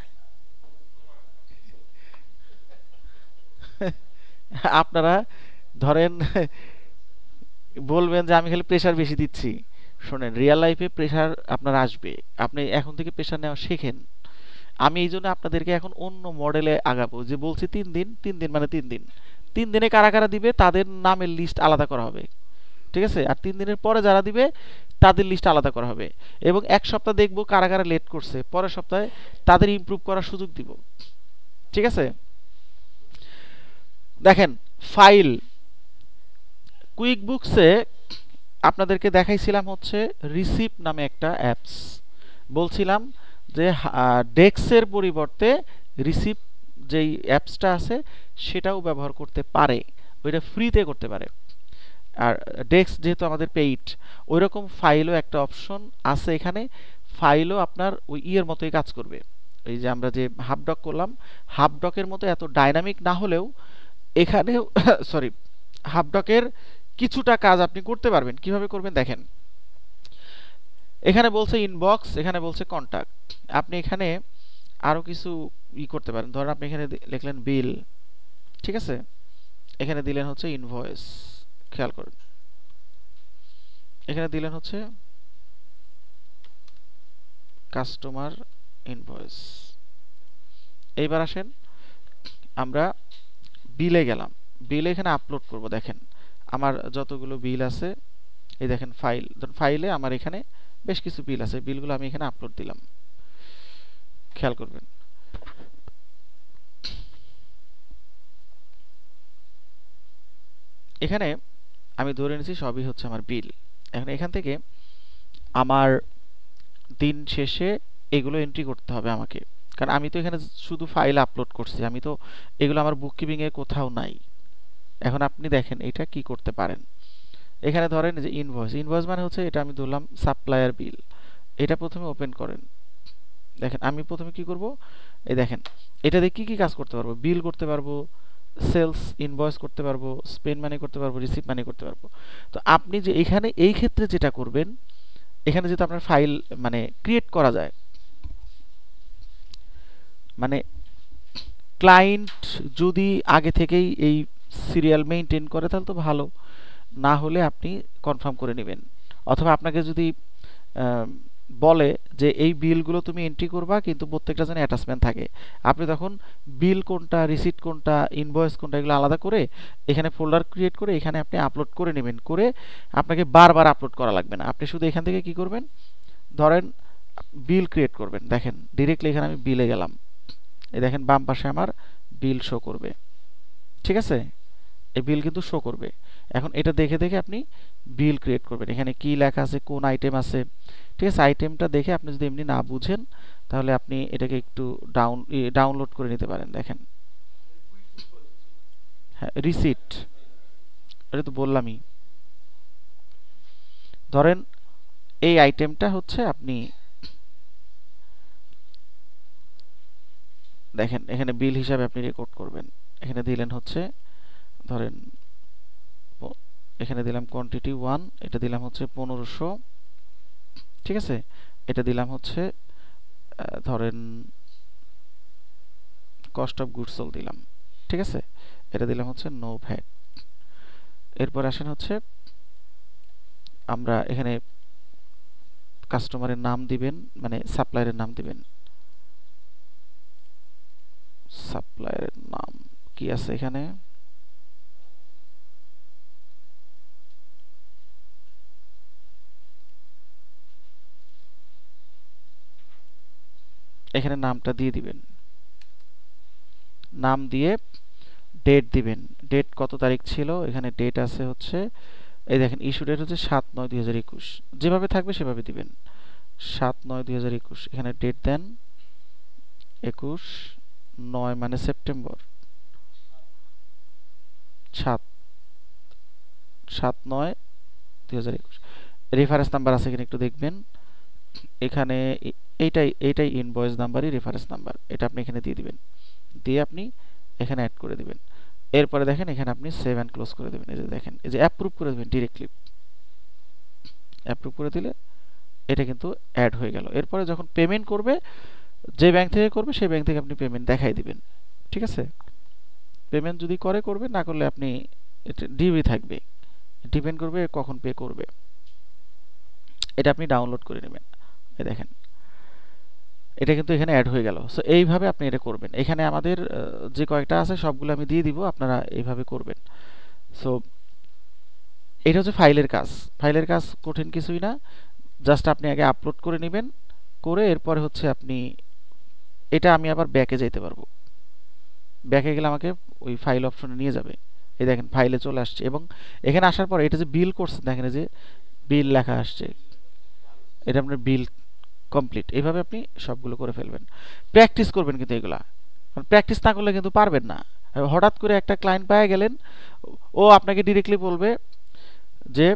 আপনারা ধরেন বলবেন যে আমি খালি প্রেসার বেশি দিচ্ছি। শোনেন, রিয়েল লাইফে প্রেসার আপনার আসবে, আপনি এখন থেকে প্রেসার নেওয়া শেখেন। আমি এই জন্য আপনাদেরকে এখন অন্য মডেলে আগাবো, যে বলছি 3 দিন, 3 দিন মানে 3 দিন। 3 দিনে কারা কারা দিবে তাদের নামের লিস্ট আলাদা করা হবে। ঠিক আছে? আর 3 দিনের পরে যারা দিবে তাদের লিস্ট আলাদা করা হবে। এবং 1 সপ্তাহ দেখবো কারা কারা লেট করছে, পরের সপ্তাহে তাদের ইমপ্রুভ করার সুযোগ দিব। ঠিক আছে? দেখেন, ফাইল, কুইক বুকসে আপনাদেরকে দেখাইছিলাম হচ্ছে রিসিপ্ট নামে একটা অ্যাপস, বলছিলাম যে ডেক্সের পরিবর্তে রিসিপ্ট যেই অ্যাপসটা আছে সেটাও ব্যবহার করতে পারে, ওইটা ফ্রিতে করতে পারে। আর ডেক্স যেহেতু আমাদের পেইড, ওই রকম ফাইলও একটা অপশন আছে এখানে। ফাইলও আপনার ওই ইয়ের মতোই কাজ করবে, এই যে আমরা যে হাফডক করলাম, হাফডকের মতো এত ডাইনামিক না হলেও এখানে সরি, হাফডকের কিছুটা কাজ আপনি করতে পারবেন। কিভাবে করবেন দেখেন, এখানে বলছে ইনবক্স, এখানে বলছে কন্টাক্ট। আপনি এখানে আরো কিছু করতে পারেন। ধরেন আপনি এখানে লিখলেন বিল, ঠিক আছে, এখানে দিলেন হচ্ছে ইনভয়েস, খেয়াল করুন এখানে দিলেন হচ্ছে কাস্টমার ইনভয়েস। এইবার আসেন আমরা বিলে গেলাম, বিলে এখানে আপলোড করব। দেখেন আমার যতগুলো বিল আছে, এই দেখেন ফাইল, ফাইলে আমার এখানে বেশ কিছু বিল আছে, বিলগুলো আমি এখানে আপলোড দিলাম, খেয়াল করবেন। এখানে আমি ধরে নিয়েছি সবই হচ্ছে আমার বিল। এখন এখান থেকে আমার দিন শেষে এগুলো এন্ট্রি করতে হবে আমাকে, কারণ আমি তো এখানে শুধু ফাইল আপলোড করছি, আমি তো এগুলো আমার বুককিপিং এ কোথাও নাই। এখন আপনি দেখেন এটা কি করতে পারেন। এখানে ধরেন যে ইনভয়েস, ইনভয়েস মানে হচ্ছে এটা আমি ধরলাম সাপ্লায়ার বিল, এটা প্রথমে ওপেন করেন। দেখেন আমি প্রথমে কি করব, এই দেখেন এটা দিয়ে কি কি কাজ করতে পারবো, বিল করতে পারবো, সেলস ইনভয়েস করতে পারবো, স্পেন্ড মানি করতে পারবো, রিসিভ মানি করতে পারবো। তো আপনি যে এখানে এই ক্ষেত্রে যেটা করবেন, এখানে যেহেতু আপনার ফাইল মানে ক্রিয়েট করা যায়, মানে ক্লায়েন্ট যদি আগে থেকেই এই সিরিয়াল মেইনটেইন করে তাহলে তো ভালো, না হলে আপনি কনফার্ম করে নেবেন। অথবা আপনাকে যদি বলে যে এই বিলগুলো তুমি এন্ট্রি করবা কিন্তু প্রত্যেকটা যেন অ্যাটাচমেন্ট থাকে, আপনি তখন বিল কোনটা, রিসিট কোনটা, ইনভয়েস কোনটা, এগুলো আলাদা করে এখানে ফোল্ডার ক্রিয়েট করে এখানে আপনি আপলোড করে নেবেন, করে আপনাকে বারবার আপলোড করা লাগবে না। আপনি শুধু এখান থেকে কি করবেন, ধরেন বিল ক্রিয়েট করবেন। দেখেন ডিরেক্টলি এখানে আমি বিলে গেলাম, এই দেখেন বাম পাশে আমার বিল শো করবে, ঠিক আছে, এই বিল কিন্তু শো করবে। এখন এটা দেখে দেখে আপনি বিল ক্রিয়েট করবেন। এখানে কি লেখা আছে, কোন আইটেম আছে, ঠিক আছে, আইটেমটা দেখে আপনি যদি এমনি না বুঝেন তাহলে আপনি এটাকে একটু ডাউনলোড করে নিতে পারেন। দেখেন হ্যাঁ, রিসিট, এটা তো বললামই। ধরেন এই আইটেমটা হচ্ছে আপনি দেখেন এখানে বিল হিসাবে আপনি রেকর্ড করবেন। এখানে দিলেন হচ্ছে ধরেন এখানে দিলাম কোয়ান্টিটি 1, এটা দিলাম হচ্ছে 1500, ঠিক আছে, এটা দিলাম হচ্ছে ধরেন কস্ট অফ গুডস সোল্ড দিলাম, ঠিক আছে, এটা দিলাম হচ্ছে নো ভ্যাট। এরপর আসেন হচ্ছে আমরা এখানে কাস্টমারের নাম দিবেন, মানে সাপ্লায়ারের নাম দিবেন। সাপ্লায়ারের নাম কি আছে এখানে, এখানে নামটা দিয়ে দিবেন, নাম দিয়ে ডেট দিবেন, ডেট কত তারিখ ছিল, এখানে ডেট আছে হচ্ছে এই দেখেন ইস্যু ডেট হচ্ছে 7/9/2021, যেভাবে থাকবে সেভাবে দিবেন 7/9/2021। এখানে ডেট দেন 21/9 মানে সেপ্টেম্বর, 7/9/2021। রেফারেন্স নাম্বার আছে কিনা একটু দেখবেন, এখানে এইটাই ইনভয়েস নাম্বারই রেফারেন্স নাম্বার, এটা আপনি এখানে দিয়ে দিবেন, দিয়ে আপনি এখানে অ্যাড করে দিবেন। এরপরে দেখেন এখানে আপনি সেভ অ্যান্ড ক্লোজ করে দেবেন। এই যে দেখেন এই যে অ্যাপ্রুভ করে দেবেন, ডিরেক্টলি অ্যাপ্রুভ করে দিলে এটা কিন্তু অ্যাড হয়ে গেল। এরপরে যখন পেমেন্ট করবে, যে ব্যাংক থেকে করবে সেই ব্যাংক থেকে আপনি পেমেন্ট দেখাই দিবেন, ঠিক আছে। পেমেন্ট যদি করবে, না করলে আপনি এটা ডিবি থাকবে, ডিপেন্ড করবে কখন পে করবে। এটা আপনি ডাউনলোড করে নেবেন। এই দেখেন এটা কিন্তু এখানে অ্যাড হয়ে গেল। সো এইভাবে আপনি এটা করবেন। এখানে আমাদের যে কয়েকটা আছে সবগুলো আমি দিয়ে দিব, আপনারা এইভাবে করবেন। সো এটা হচ্ছে ফাইলের কাজ। ফাইলের কাজ কঠিন কিছুই না, জাস্ট আপনি আগে আপলোড করে নেবেন, করে এরপরে হচ্ছে আপনি এটা আমি আবার ব্যাকে যেতে পারবো, ব্যাকে গেলে আমাকে ওই ফাইল অপশনে নিয়ে যাবে। এই দেখেন ফাইলে চলে আসছে, এবং এখানে আসার পর এটা যে বিল করছেন দেখেন যে বিল লেখা আসছে, এটা আপনার বিল কমপ্লিট। এইভাবে আপনি সবগুলো করে ফেলবেন, প্র্যাকটিস করবেন কিন্তু এগুলা, প্র্যাকটিস না করলে কিন্তু পারবেন না। হঠাৎ করে একটা ক্লায়েন্ট পেয়ে গেলেন, ও আপনাকে ডিরেক্টলি বলবে যে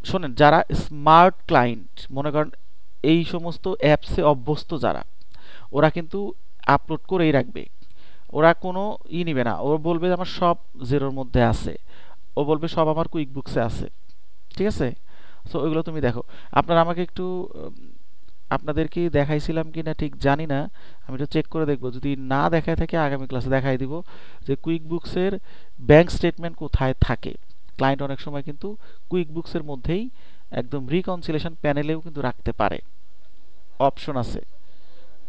শোনেন, যারা স্মার্ট ক্লায়েন্ট মনে করেন এই সমস্ত অ্যাপসে অভ্যস্ত যারা, ওরা কিন্তু আপলোড করেই রাখবে, ওরা কোনো নিবে না, ও বলবে আমার সব জিরোর মধ্যে আছে, ও বলবে সব আমার কুইক বুকসে আছে, ঠিক আছে? সো ওইগুলো তুমি দেখো। আপনারা আমাকে একটু আপনাদেরকে দেখাইছিলাম কি না ঠিক জানি না, আমি একটু চেক করে দেখবো, যদি না দেখায় থাকে আগামী ক্লাসে দেখাই দিব যে কুইক বুকসের ব্যাংক স্টেটমেন্ট কোথায় থাকে। ক্লায়েন্ট অনেক সময় কিন্তু কুইক বুকসের মধ্যেই একদম রিকনসিলেশন প্যানেলেও কিন্তু রাখতে পারে, অপশন আছে,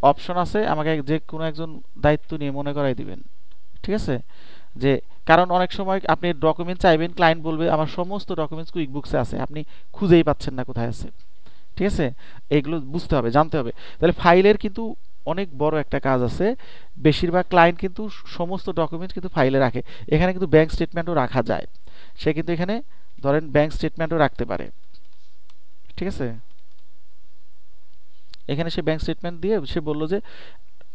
অপশন আছে, আমাকে যে কোনো একজন দায়িত্ব নিয়ে মনে করাই দিবেন, ঠিক আছে? যে কারণ অনেক সময় আপনি ডকুমেন্ট চাইবেন, ক্লায়েন্ট বলবে আমার সমস্ত ডকুমেন্টস কুইক বুকসে আছে, আপনি খুঁজেই পাচ্ছেন না কোথায় আছে, ঠিক আছে? এগুলো বুঝতে হবে, জানতে হবে। তাহলে ফাইলের কিন্তু অনেক বড় একটা কাজ আছে, বেশিরভাগ ক্লায়েন্ট কিন্তু সমস্ত ডকুমেন্টস কিন্তু ফাইলে রাখে, এখানে কিন্তু ব্যাংক স্টেটমেন্টও রাখা যায়, সে কিন্তু এখানে ধরেন ব্যাংক স্টেটমেন্টও রাখতে পারে, ঠিক আছে? এখানে সে ব্যাংক স্টেটমেন্ট দিয়ে সে বললো যে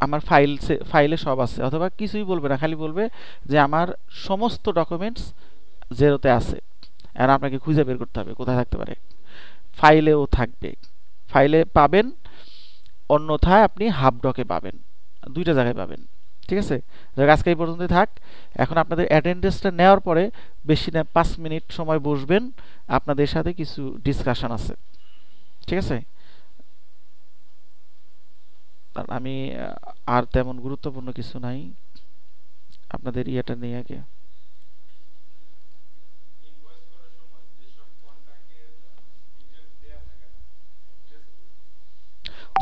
আমার ফাইলে সব আছে, অথবা কিছুই বলবে না, খালি বলবে যে আমার সমস্ত ডকুমেন্টস জেরোতে আছে, আর আপনাকে খুঁজে বের করতে হবে কোথায় থাকতে পারে। ফাইলেও থাকবে, ফাইলে পাবেন, অন্যথায় আপনি হাফ ডকে পাবেন, দুইটা জায়গায় পাবেন, ঠিক আছে? আজকে এই পর্যন্তই থাক। এখন আপনাদের অ্যাটেন্ডেন্সটা নেওয়ার পরে বেশি না 5 মিনিট সময় বসবেন, আপনাদের সাথে কিছু ডিসকাশন আছে, ঠিক আছে? আমি আর তেমন গুরুত্বপূর্ণ কিছু নাই, আপনাদের ইয়েটা নিয়ে আগে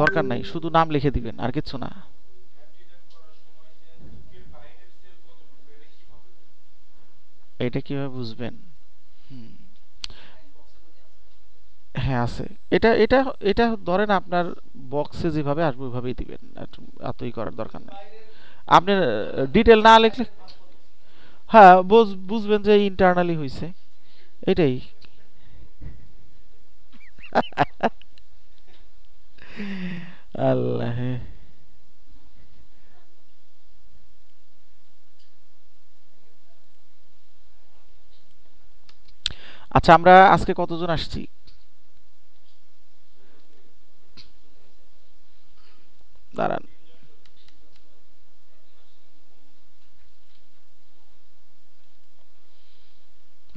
দরকার নাই, শুধু নাম লিখে দিবেন আর কিছু না। এটা কিভাবে বুঝবেন? হুম, হ্যাঁ আছে, এটা এটা এটা ধরেন আপনার বক্সে যেভাবে আসবে ওইভাবেই দিবেন, এতই করার দরকার নেই। আপনার ডিটেল না লিখলে, হ্যাঁ বুঝবেন যে ইন্টারনালি হয়েছে, এটাই। আল্লাহ। আচ্ছা, আমরা আজকে কতজন আসছি? দাঁড়ান,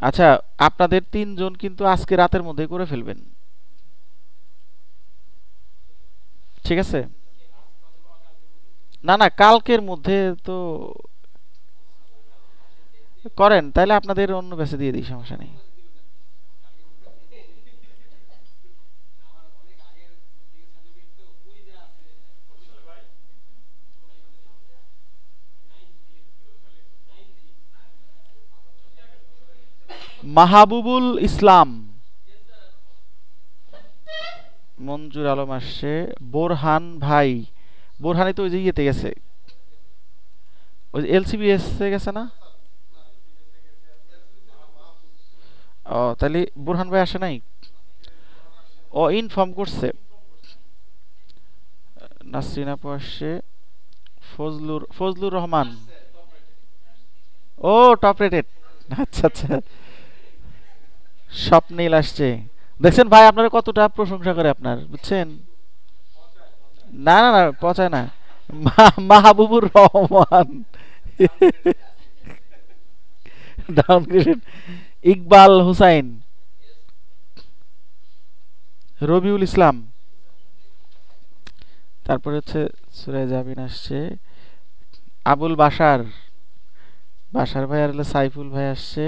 আচ্ছা আপনাদের 3 জন কিন্তু আজকে রাতের মধ্যে করে ফেলবেন, ঠিক আছে? না না, কালকের মধ্যে তো করেন, তাইলে আপনাদের অন্য ব্যাচে দিয়ে দিই, সমস্যা নেই। মাহবুবুল ইসলাম, মঞ্জুর আলম আসছে, বোরহান ভাই, বোরহানি তো ওই যে ইয়েতে গেছে, ওই এলসিবিএস এ গেছে না? ও তাহলে বোরহান ভাই আসে নাই, ও ইনফর্ম করছে। নাসরিন আপু আসছে, ফজলুর রহমান, ও টপ রেটেড, আচ্ছা আচ্ছা, স্বপ্নীল আসছে। দেখছেন ভাই আপনারা কতটা প্রশংসা করে আপনার, বুঝছেন? না না না, পচায় না। মাহবুবুর রহমান ডাউনগ্রেডেড, ইকবাল হুসাইন, রবিউল ইসলাম, তারপরে হচ্ছে সুরাই জাবিন আসছে, আবুল বাশার, বাশার ভাই, আর হলো সাইফুল ভাই আসছে,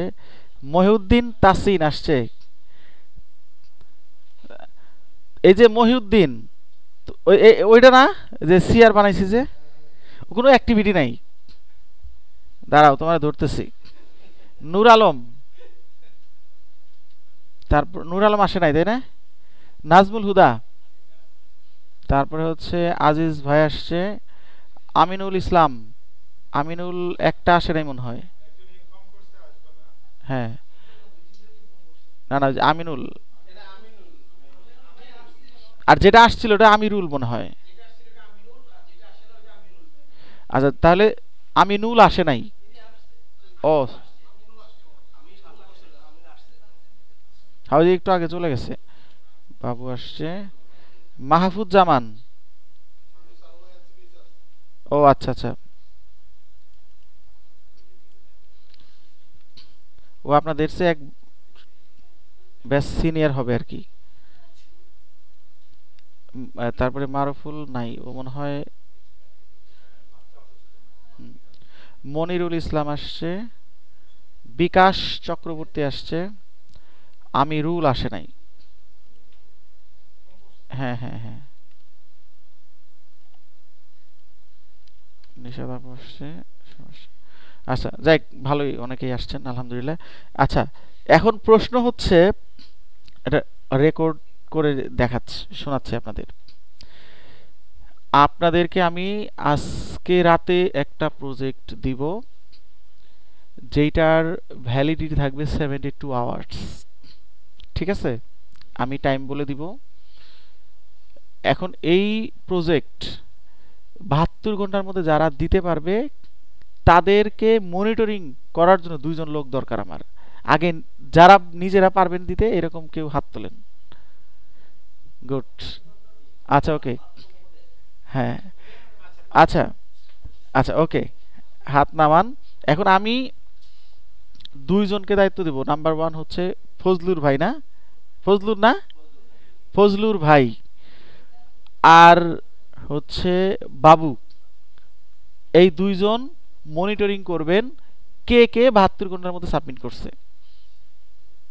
মহিউদ্দিন তাসিন আসছে। এই যে মহিউদ্দিন, ওইটা না যে সিআর বানাইছি, যে কোনো অ্যাক্টিভিটি নাই, দাঁড়াও তোমার ধরতেছি। নূর আলম, তারপর নূর আলম আসে নাই তাই না? নাজমুল হুদা, তারপরে হচ্ছে আজিজ ভাই আসছে, আমিনুল ইসলাম, আমিনুল একটা আসে নাই মনে হয়, হ্যাঁ, না না আমিনুল, আর যেটা আসছিল ওটা আমিরুল মনে হয়। আচ্ছা তাহলে আমিনুল আসে নাই। ও হাউজি একটু আগে চলে গেছে। বাবু আসছে। মাহফুজ জামান। ও আচ্ছা আচ্ছা। ও আপনাদের সে এক বেশ সিনিয়র হবে আর কি। তারপরে মারুফুল নাই, ও মনে হয়। হুম, মনিরুল ইসলাম আসছে। বিকাশ চক্রবর্তী আসছে। আমিরুল আসে নাই। হ্যাঁ হ্যাঁ হ্যাঁ। নিশাদ আপু আসছে। আচ্ছা যাই, ভালোই অনেকেই আসছেন আলহামদুলিল্লাহ। আচ্ছা, এখন প্রশ্ন হচ্ছে, এটা রেকর্ড করে দেখাচ্ছি, শোনাচ্ছি আপনাদের। আপনাদেরকে আমি আজকে রাতে একটা প্রজেক্ট দিব, যেইটার ভ্যালিডিটি থাকবে 72 আওয়ার্স। ঠিক আছে, আমি টাইম বলে দিব। এখন এই প্রজেক্ট 72 ঘন্টার মধ্যে যারা দিতে পারবে, তাদেরকে মনিটরিং করার জন্য 2জন লোক দরকার আমার। আগে যারা নিজেরা পারবেন দিতে, এরকম কেউ হাত তোলেন। গুড। আচ্ছা ওকে। হ্যাঁ। আচ্ছা আচ্ছা ওকে, হাত নামান। এখন আমি 2জনকে দায়িত্ব দেব। নাম্বার 1 হচ্ছে ফজলুর ভাই, না? ফজলুর না? ফজলুর ভাই। আর হচ্ছে বাবু। এই 2জন মনিটরিং করবেন কে কে 72 ঘন্টার মধ্যে সাবমিট করছে।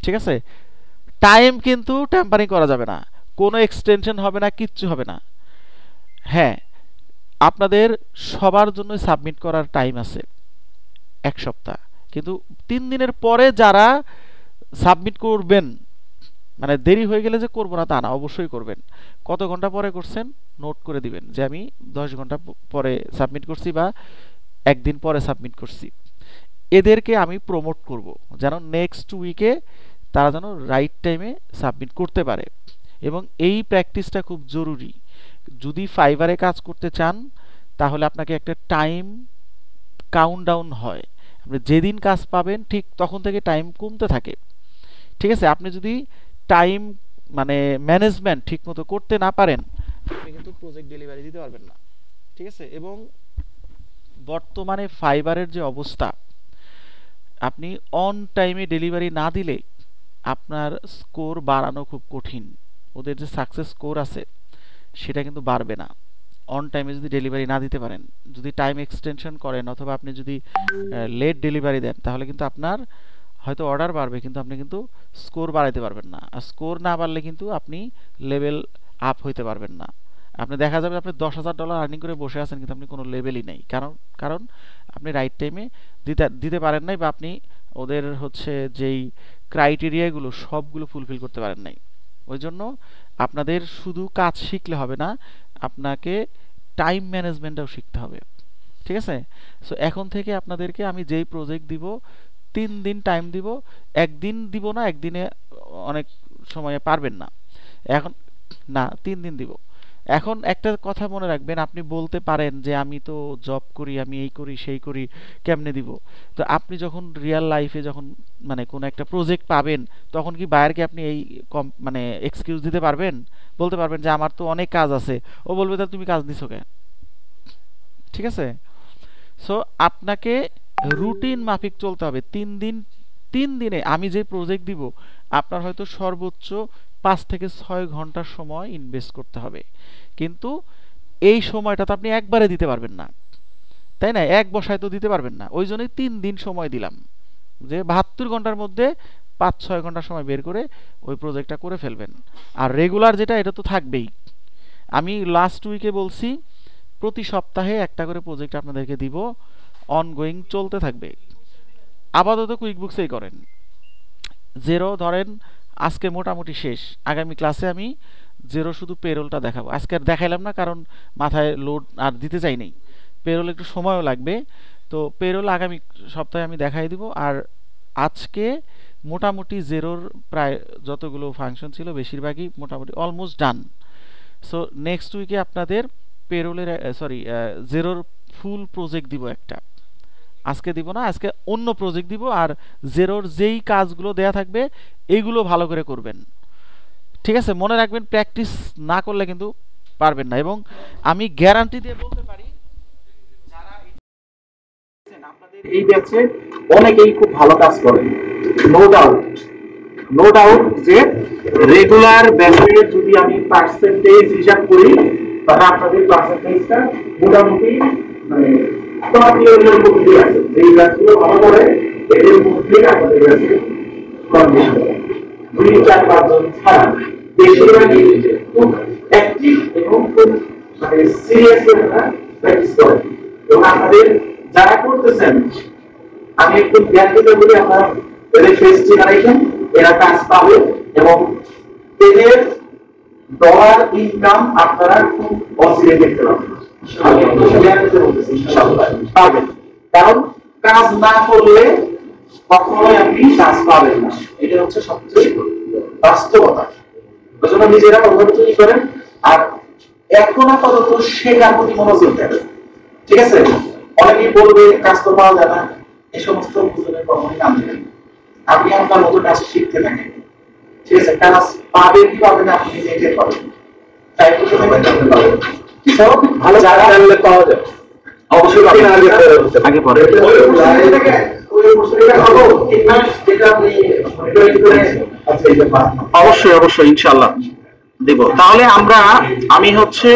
ঠিক আছে? টাইম কিন্তু ট্যাম্পারিং করা যাবে না, কোনো এক্সটেনশন হবে না, কিচ্ছু হবে না। হ্যাঁ, আপনাদের সবার জন্য সাবমিট করার টাইম আছে 1 সপ্তাহ। কিন্তু 3 দিনের পরে যারা সাবমিট করবেন, মানে দেরি হয়ে গেলে যে করবো না তা না, অবশ্যই করবেন। কত ঘন্টা পরে করছেন নোট করে দিবেন, যে আমি 10 ঘন্টা পরে সাবমিট করছি বা একদিন পরে সাবমিট করছি। এদেরকে আমি প্রমোট করব, যেন নেক্সট উইকে তারা যেন রাইট টাইমে সাবমিট করতে পারে। এবং এই প্র্যাকটিসটা খুব জরুরি। যদি ফাইবারে কাজ করতে চান, তাহলে আপনাকে একটা টাইম কাউন্টডাউন হয়। আপনি যেদিন কাজ পাবেন ঠিক তখন থেকে টাইম কমতে থাকে। ঠিক আছে? আপনি যদি টাইম মানে ম্যানেজমেন্ট ঠিকমতো করতে না পারেন, আপনি কিন্তু প্রজেক্ট ডেলিভারি দিতে পারবেন না। ঠিক আছে? এবং বর্তমানে ফাইবারের যে অবস্থা, আপনি অন টাইমে ডেলিভারি না দিলে আপনার স্কোর বাড়ানো খুব কঠিন। ওদের যে সাকসেস স্কোর আছে সেটা কিন্তু বাড়বে না অন টাইমে যদি ডেলিভারি না দিতে পারেন। যদি টাইম এক্সটেনশন করেন অথবা আপনি যদি লেট ডেলিভারি দেন, তাহলে কিন্তু আপনার হয়তো অর্ডার বাড়বে, কিন্তু আপনি কিন্তু স্কোর বাড়াইতে পারবেন না। আর স্কোর না বাড়লে কিন্তু আপনি লেভেল আপ হইতে পারবেন না। আপনি দেখা যাবে আপনি $10,000 আর্নিং করে বসে আছেন, কিন্তু আপনি কোনো লেভেলই নেই। কারণ কারণ আপনি রাইট টাইমে দিতে দিতে পারেন নাই, বা আপনি ওদের হচ্ছে যেই ক্রাইটেরিয়াগুলো সবগুলো ফুলফিল করতে পারেন নাই। ওই জন্য আপনাদের শুধু কাজ শিখলে হবে না, আপনাকে টাইম ম্যানেজমেন্টটাও শিখতে হবে। ঠিক আছে? সো এখন থেকে আপনাদেরকে আমি যেই প্রজেক্ট দিব, 3 দিন টাইম দিব। একদিন দিব না, একদিনে অনেক সময়ে পারবেন না। এখন না, 3 দিন দিব। এখন একটা কথা মনে রাখবেন, আপনি বলতে পারেন যে আমি তো জব করি, আমি এই করি সেই করি, কেমনে দিব? তো আপনি যখন রিয়েল লাইফে যখন মানে কোনো একটা প্রজেক্ট পাবেন, তখন কি বায়ারকে আপনি এই মানে এক্সকিউজ দিতে পারবেন? বলতে পারবেন যে আমার তো অনেক কাজ আছে। ও বলবে তাহলে তুমি কাজ দিছো কেন? ঠিক আছে? সো আপনাকে রুটিন মাফিক চলতে হবে। 3 দিন, 3 দিনে আমি যে প্রজেক্ট দিব, আপনার হয়তো সর্বোচ্চ 5 থেকে 6 ঘন্টার সময় ইনভেস্ট করতে হবে। কিন্তু এই সময়টা তো আপনি একবারে দিতে পারবেন না, তাই না? এক বসায় তো দিতে পারবেন না। ওই জন্যই 3 দিন সময় দিলাম, যে 72 ঘন্টার মধ্যে 5-6 ঘন্টা সময় বের করে ওই প্রজেক্টটা করে ফেলবেন। আর রেগুলার যেটা, এটা তো থাকবেই। আমি লাস্ট উইকে বলছি প্রতি সপ্তাহে একটা করে প্রজেক্ট আপনাদেরকে দিব, অনগোয়িং চলতে থাকবে। আপাতত কুইক বুকসেই করেন। জেরো ধরেন আজকে মোটামুটি শেষ, আগামী ক্লাসে আমি জেরো শুধু পেরোলটা দেখাবো। আজকে আর দেখাইলাম না, কারণ মাথায় লোড আর দিতে চাই নাই। পেরোল একটু সময়ও লাগবে, তো পেরোল আগামী সপ্তাহে আমি দেখাই দিব। আর আজকে মোটামুটি জেরোর প্রায় যতগুলো ফাংশন ছিল বেশিরভাগই মোটামুটি অলমোস্ট ডান। সো নেক্সট উইকে আপনাদের পেরোলের জেরোর ফুল প্রজেক্ট দিব একটা, আজকে দিব না, আজকে অন্য প্রজেক্ট দিব, আর জেরোর যেই কাজগুলো দেয়া থাকবে এইগুলো ভালো করে করবেন, ঠিক আছে? মনে রাখবেন প্র্যাকটিস না করলে কিন্তু পারবেন না। এবং আমি গ্যারান্টি দিয়ে বলতে পারি যারা আপনাদের এই ব্যাচে অনেকেই খুব ভালো কাজ করেন, নো ডাউট, নো ডাউট যে রেগুলার ব্যাচে যদি আমি পার্সেন্টেজ হিসাব করি তাহলে আপনাদের পার্সেন্টেজটা মোটামুটি মানে টপ লেভেলের মধ্যে আছে। যেই ব্যাচগুলো ভালো করে এদের মধ্যে আপনাদের ব্যাচে কন্ডিশন 2-4-5 জন ছাড়া বেশিরভাগই খুব অ্যাক্টিভ এবং খুব মানে সিরিয়াসলি আপনারা প্র্যাকটিস করেন। এবং আপনাদের যারা করতেছেন আমি একটু ব্যাখ্যা বলি, আপনারা এদের ফেস্ট জেনারেশন এরা কাজ পাবে এবং এদের ডলার ইনকাম আপনারা খুব অচিরে দেখতে পাবেন। কারণ কাজ না করলে কখনোই আপনি কাজ পাবেন না, এটা হচ্ছে সবচেয়ে বাস্তবতা। ওই জন্য নিজেরা অবগত করেন আর এখন আপাতত শেখার প্রতি মনোযোগ দেন, ঠিক আছে? অনেকেই বলবে কাজ তো পাওয়া যায় না, এই সমস্ত বুঝলে কখনোই কাজ দেবেন। আপনি আপনার মতো কাজ শিখতে থাকেন, ঠিক আছে? কাজ পাবেন কি পাবেন আপনি নিজে টের পাবেন, তাই তো সময় করতে পারবেন। সব ভালো জায়গা জানলে পাওয়া যায় অবশ্যই আগে পরে অবশ্যই অবশ্যই ইনশাআল্লাহ দেব। তাহলে আমি হচ্ছে